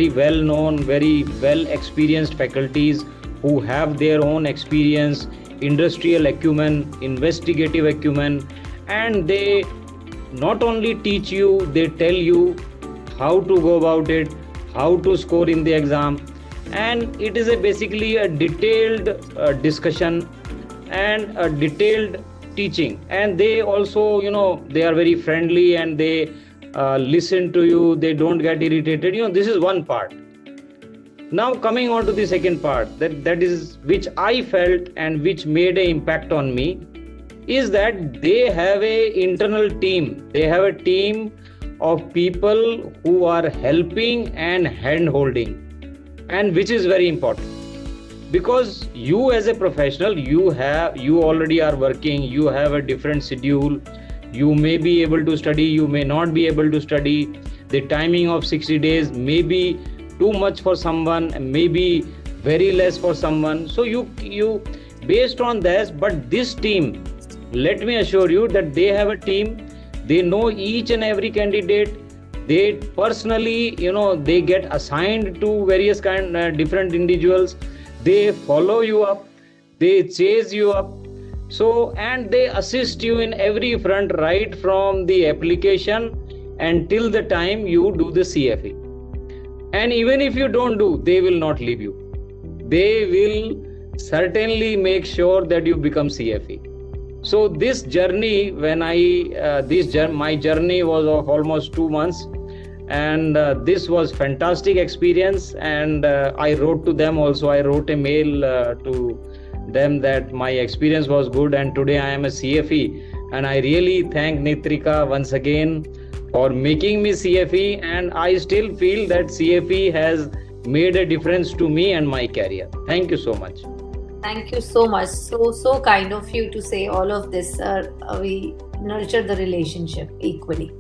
well known, very well experienced faculties who have their own experience, industrial acumen, investigative acumen, and they not only teach you, they tell you how to go about it, how to score in the exam, and it is basically a detailed discussion and a detailed teaching. And they also, they are very friendly and they listen to you, they don't get irritated. This is one part. Now coming on to the second part, that is which I felt and which made an impact on me, is that they have a internal team. They have a team of people who are helping and hand holding, and which is very important, because you as a professional, you already are working, you have a different schedule, you may be able to study, you may not be able to study. The timing of 60 days may be too much for someone, maybe very less for someone. So you based on this, but this team, let me assure you that they have a team. They know each and every candidate. They personally, they get assigned to various different individuals. They follow you up, they chase you up. So, and they assist you in every front, right from the application until the time you do the CFE. And even if you don't do, they will not leave you. They will certainly make sure that you become CFE. So this journey, my journey was of almost 2 months, and this was fantastic experience. And I wrote to them also. I wrote a mail to them that my experience was good, and today I am a CFE, and I really thank Netrika once again for making me CFE, and I still feel that CFE has made a difference to me and my career. Thank you so much. Thank you so much. So kind of you to say all of this. We nurture the relationship equally.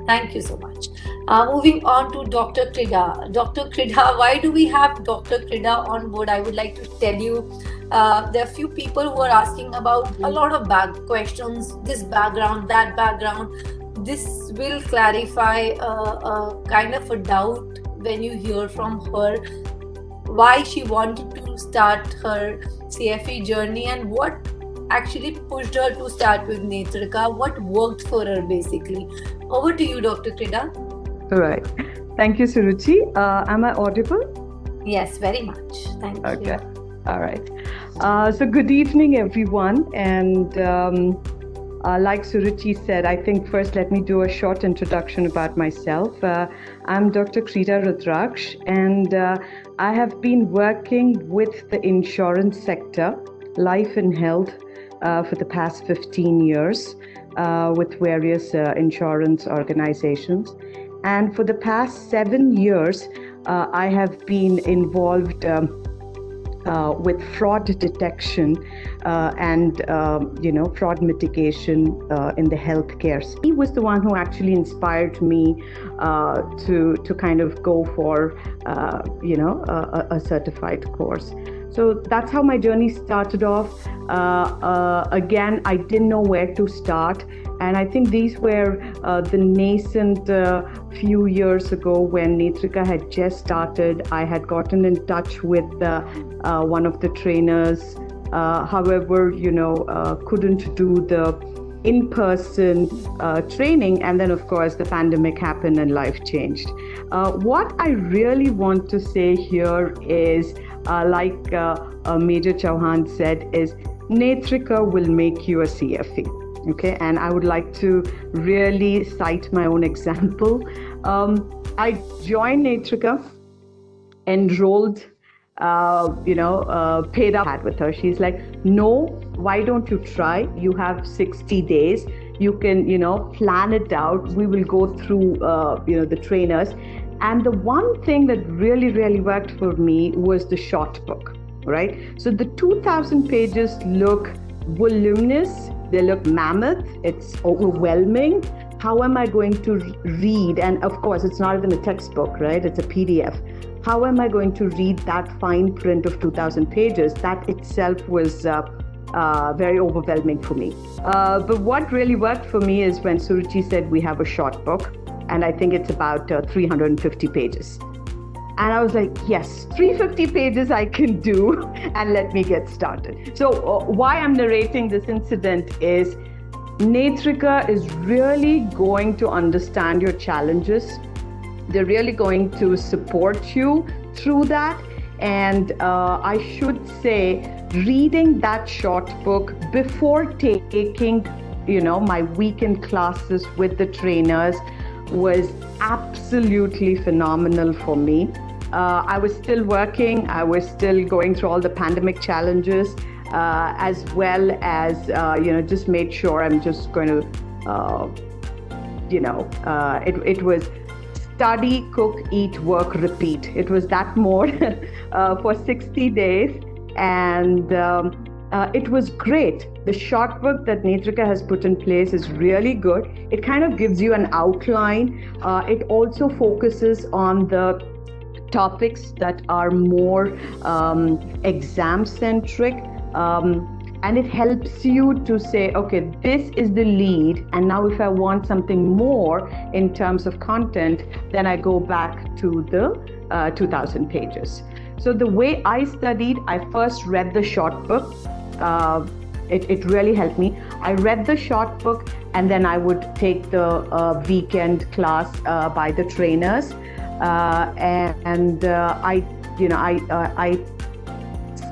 Thank you so much. Moving on to Dr. Krida. Dr. Krida, why do we have Dr. Krida on board? I would like to tell you, there are few people who are asking about a lot of questions, this background, that background. This will clarify kind of a doubt when you hear from her why she wanted to start her CFE journey and what actually pushed her to start with Netrika, what worked for her basically. Over to you, Dr. Krida. All right. Thank you, Suruchi. Am I audible? Yes, very much. Thank you. Okay. All right. So good evening, everyone. And like Suruchi said, I think first let me do a short introduction about myself. I'm Dr. Krida Rudraksh, and I have been working with the insurance sector, life and health, for the past 15 years with various insurance organizations. And for the past 7 years, I have been involved with fraud detection and fraud mitigation in the healthcare. He was the one who actually inspired me to kind of go for a certified course. So that's how my journey started off. Again, I didn't know where to start. And I think these were the nascent few years ago when Netrika had just started. I had gotten in touch with one of the trainers. However, couldn't do the in-person training. And then, of course, the pandemic happened and life changed. What I really want to say here is, like Major Chauhan said, is Netrika will make you a CFE. Okay, and I would like to really cite my own example. I joined Netrika, enrolled, paid up with her. She's like, no, why don't you try? You have 60 days. You can, plan it out. We will go through, the trainers. And the one thing that really, really worked for me was the short book, right? So the 2,000 pages look voluminous. They look mammoth. It's overwhelming. how am I going to read? And of course, it's not even a textbook, right? It's a PDF. How am I going to read that fine print of 2,000 pages? That itself was very overwhelming for me. But what really worked for me is when Suruchi said we have a short book, and I think it's about 350 pages. And I was like, yes, 350 pages I can do, and let me get started. So why I'm narrating this incident is Netrika is really going to understand your challenges. They're really going to support you through that. And I should say, reading that short book before taking, my weekend classes with the trainers was absolutely phenomenal for me. I was still working. I was still going through all the pandemic challenges, as well as, just made sure I'm just going to, it was study, cook, eat, work, repeat. It was that mode for 60 days. And it was great. The short book that Netrika has put in place is really good. It kind of gives you an outline. It also focuses on the topics that are more exam-centric. And it helps you to say, okay, this is the lead. And now if I want something more in terms of content, then I go back to the 2,000 pages. So the way I studied, I first read the short book. It really helped me. I read the short book, and then I would take the weekend class by the trainers. I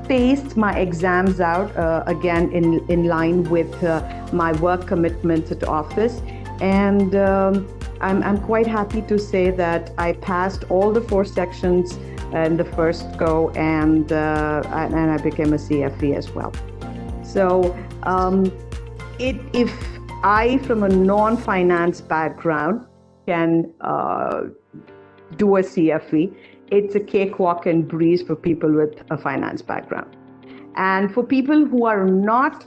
spaced my exams out again in line with my work commitments at office. And I'm quite happy to say that I passed all the 4 sections in the first go, and I became a CFE as well. So if I, from a non-finance background, can do a CFE, it's a cakewalk and breeze for people with a finance background. And for people who are not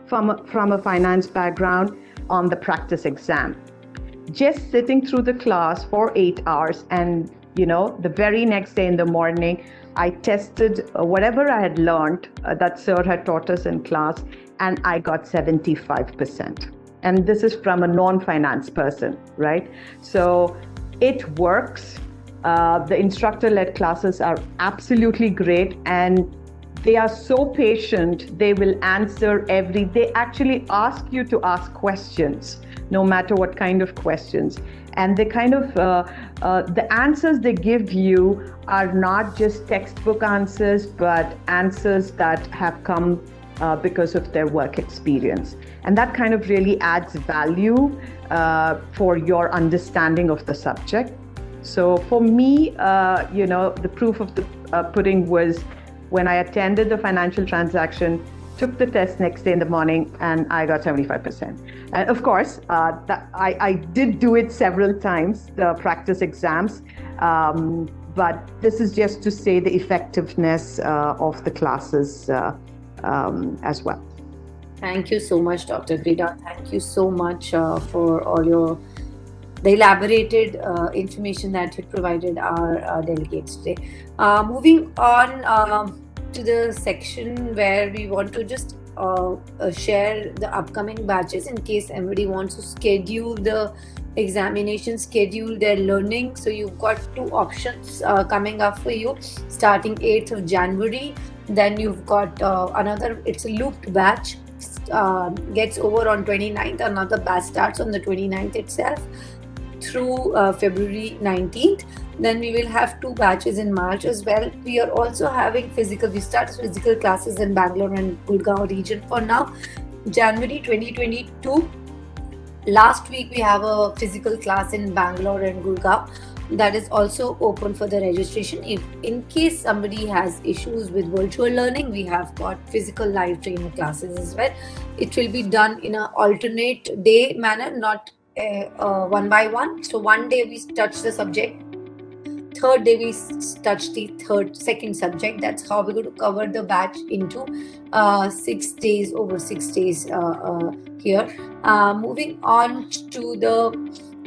from a finance background, on the practice exam, just sitting through the class for 8 hours, and the very next day in the morning, I tested whatever I had learned that sir had taught us in class, and I got 75%. And this is from a non-finance person, right? So it works. The instructor-led classes are absolutely great, and they are so patient. They will answer they actually ask you to ask questions, no matter what kind of questions. And they kind of, the answers they give you are not just textbook answers, but answers that have come because of their work experience. And that kind of really adds value for your understanding of the subject. So for me, the proof of the pudding was when I attended the financial transaction, took the test next day in the morning, and I got 75%. And of course, I did do it several times, the practice exams, but this is just to say the effectiveness of the classes as well. Thank you so much, Dr. Grida. Thank you so much for all the elaborated information that you provided our delegates today. Moving on to the section where we want to just share the upcoming batches in case anybody wants to schedule the examination, schedule their learning. So you've got 2 options coming up for you starting 8th of January. Then you've got it's a looped batch, gets over on 29th. Another batch starts on the 29th itself through February 19th. Then we will have 2 batches in March as well. We are also having we started physical classes in Bangalore and Gurgaon region for now. January 2022, last week we have a physical class in Bangalore and Gurgaon that is also open for the registration. If in case somebody has issues with virtual learning, we have got physical live trainer classes as well. It will be done in an alternate day manner, not one by one. So one day we touch the subject, third day we touch the second subject. That's how we're going to cover the batch into 6 days, over 6 days here. Moving on to the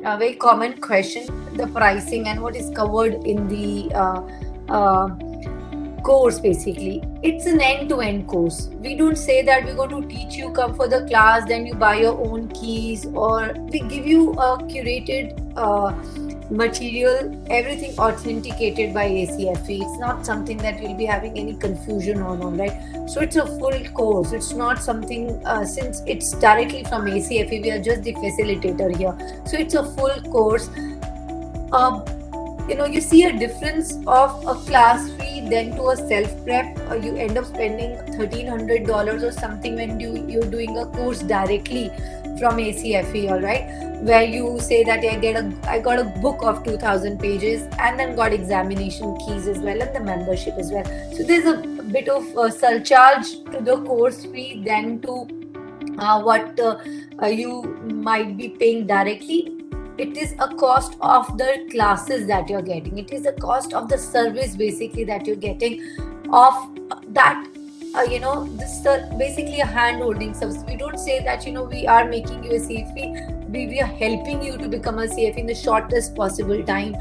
very common question, the pricing and what is covered in the course. Basically, it's an end-to-end course. We don't say that we're going to teach you, come for the class, then you buy your own keys, or we give you a curated material, everything authenticated by ACFE. It's not something that you'll be having any confusion on, right? So it's a full course. It's not something, since it's directly from ACFE, we are just the facilitator here. So it's a full course. You see a difference of a class fee then to a self-prep. You end up spending $1,300 or something when you're doing a course directly from ACFE, all right, where you say that I got a book of 2,000 pages and then got examination keys as well and the membership as well. So there's a bit of surcharge to the course fee than to what you might be paying directly. It is a cost of the classes that you're getting. It is a cost of the service basically that you're getting of that. This is basically a hand-holding service. We don't say that, we are making you a CFE. We are helping you to become a CFE in the shortest possible time.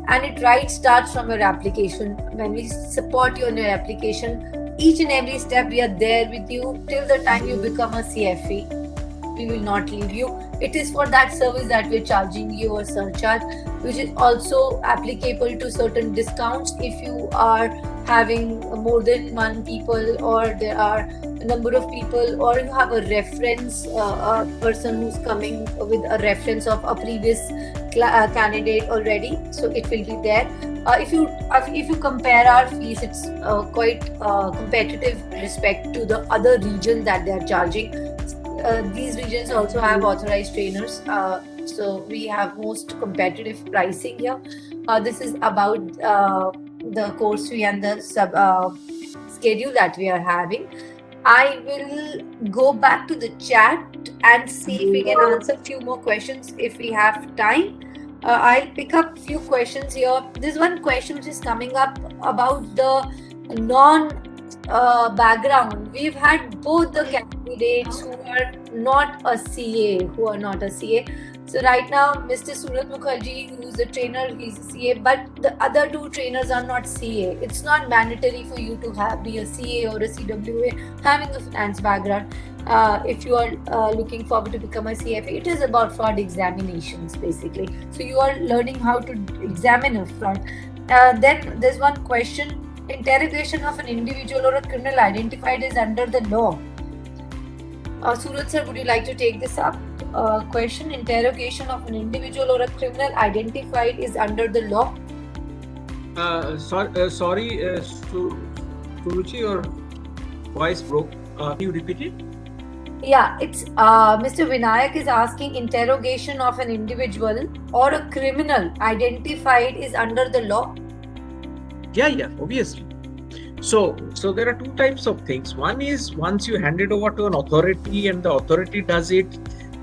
And it starts from your application. When we support you in your application, each and every step we are there with you till the time you become a CFE. We will not leave you. It is for that service that we're charging you a surcharge, which is also applicable to certain discounts if you are having more than one people, or there are a number of people, or you have a reference, a person who's coming with a reference of a previous candidate already. So it will be there. If you compare our fees, it's quite competitive with respect to the other regions that they are charging. These regions also have authorized trainers, so we have most competitive pricing here. This is about the course fee and the schedule that we are having. I will go back to the chat and see if we can answer a few more questions if we have time. I'll pick up a few questions here. There's one question which is coming up about the background. We've had both the candidates who are not a CA. So right now, Mr. Surat Mukherjee, who's a trainer, he's a CA, but the other two trainers are not CA. It's not mandatory for you to be a CA or a CWA having a finance background. If you are looking forward to become a CFA, it is about fraud examinations basically. So you are learning how to examine a fraud. Then there's one question. Interrogation of an individual or a criminal identified is under the law. Surat sir, would you like to take this up? Question: interrogation of an individual or a criminal identified is under the law. Sorry, Suruchi, your voice broke. Can you repeat it? Yeah, it's Mr. Vinayak is asking, interrogation of an individual or a criminal identified is under the law. Yeah, obviously. So there are two types of things. One is once you hand it over to an authority and the authority does it,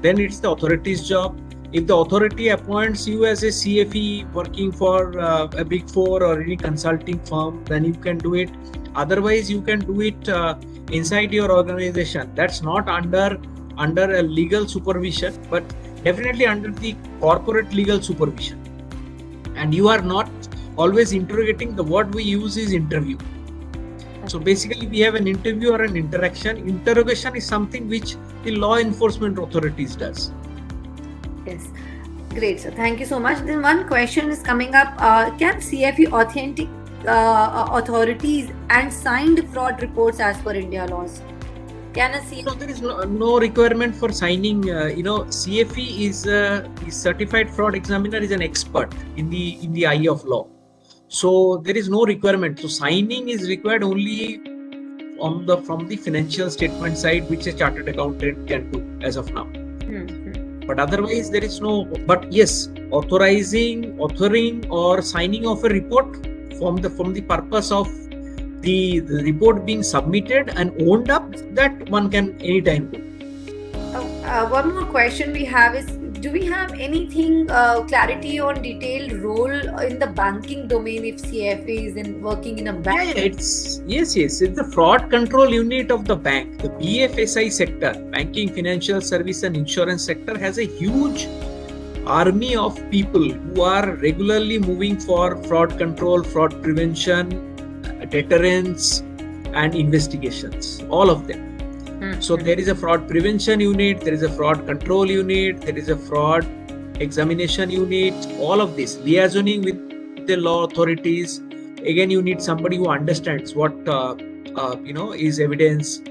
then it's the authority's job. If the authority appoints you as a CFE working for a Big Four or any consulting firm, then you can do it. Otherwise, you can do it inside your organization. That's not under a legal supervision, but definitely under the corporate legal supervision. And you are not always interrogating. The word we use is interview. So basically we have an interview or an interaction. Interrogation is something which the law enforcement authorities does. Yes, great. So thank you so much. Then one question is coming up. Can CFE authentic authorities and signed fraud reports as per India laws? Can a CFE? No, there is no requirement for signing. CFE is certified fraud examiner, is an expert in the eye of law. So there is no requirement. So signing is required only from the financial statement side, which a chartered accountant can do as of now. But otherwise there is no. But yes, authoring or signing of a report from the purpose of the report being submitted and owned up, that one can anytime do. One more question we have is, do we have anything clarity on detailed role in the banking domain if CFA is working in a bank? Yeah, it's the fraud control unit of the bank. The BFSI sector, banking, financial service, and insurance sector, has a huge army of people who are regularly moving for fraud control, fraud prevention, deterrence, and investigations. All of them. So there is a fraud prevention unit, there is a fraud control unit, there is a fraud examination unit, all of this liaisoning with the law authorities. Again, you need somebody who understands what is evidence,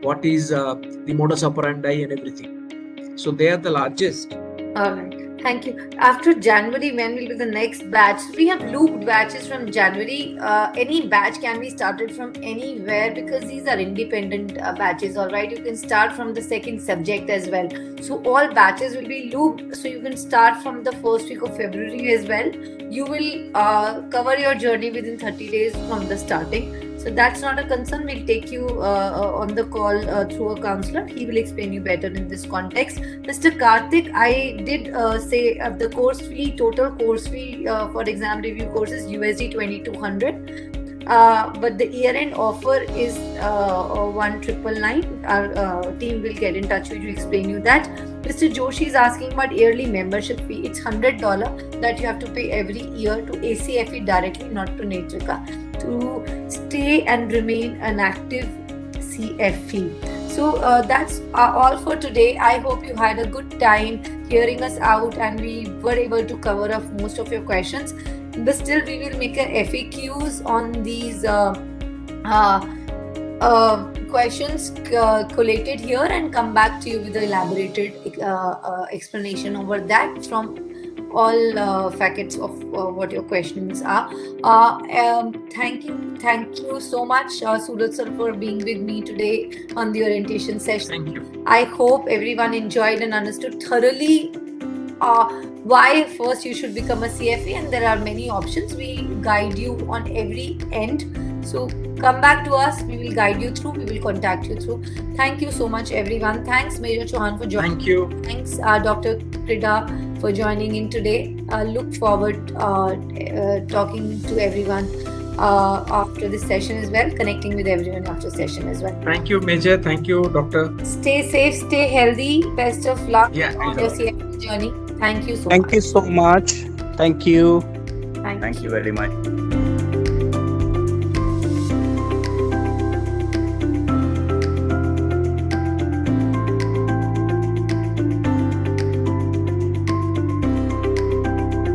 what is the modus operandi and everything. So they are the largest. All right. Thank you. After January, when will be the next batch? We have looped batches from January. Any batch can be started from anywhere because these are independent batches. All right. You can start from the second subject as well. So all batches will be looped. So you can start from the first week of February as well. You will cover your journey within 30 days from the starting. So that's not a concern. We'll take you on the call through a counselor. He will explain you better in this context. Mr. Karthik, I did say the course fee, total course fee for exam review course is USD 2200. But the year-end offer is 1999. Our team will get in touch with you, explain you that. Mr. Joshi is asking about yearly membership fee. It's $100 that you have to pay every year to ACFE directly, not to Netrika, to stay and remain an active CFE. So that's all for today. I hope you had a good time hearing us out and we were able to cover up most of your questions. But still, we will make a FAQs on these questions collated here and come back to you with an elaborated explanation over that from all facets of what your questions are. Thank you so much, Suraj sir, for being with me today on the orientation session. Thank you. I hope everyone enjoyed and understood thoroughly why first you should become a CFA, and there are many options. We guide you on every end. So come back to us. We will guide you through. We will contact you through. Thank you so much, everyone. Thanks, Major Chauhan, for joining. Thank you. Thanks, Dr. Krida, for joining in today. Look forward talking to everyone after this session as well, connecting with everyone after session as well. Thank you, Major. Thank you, Doctor. Stay safe, stay healthy. Best of luck Yeah, on your CFA journey. Thank you so much. Thank you so much. Thank you. Thank Thank you very much.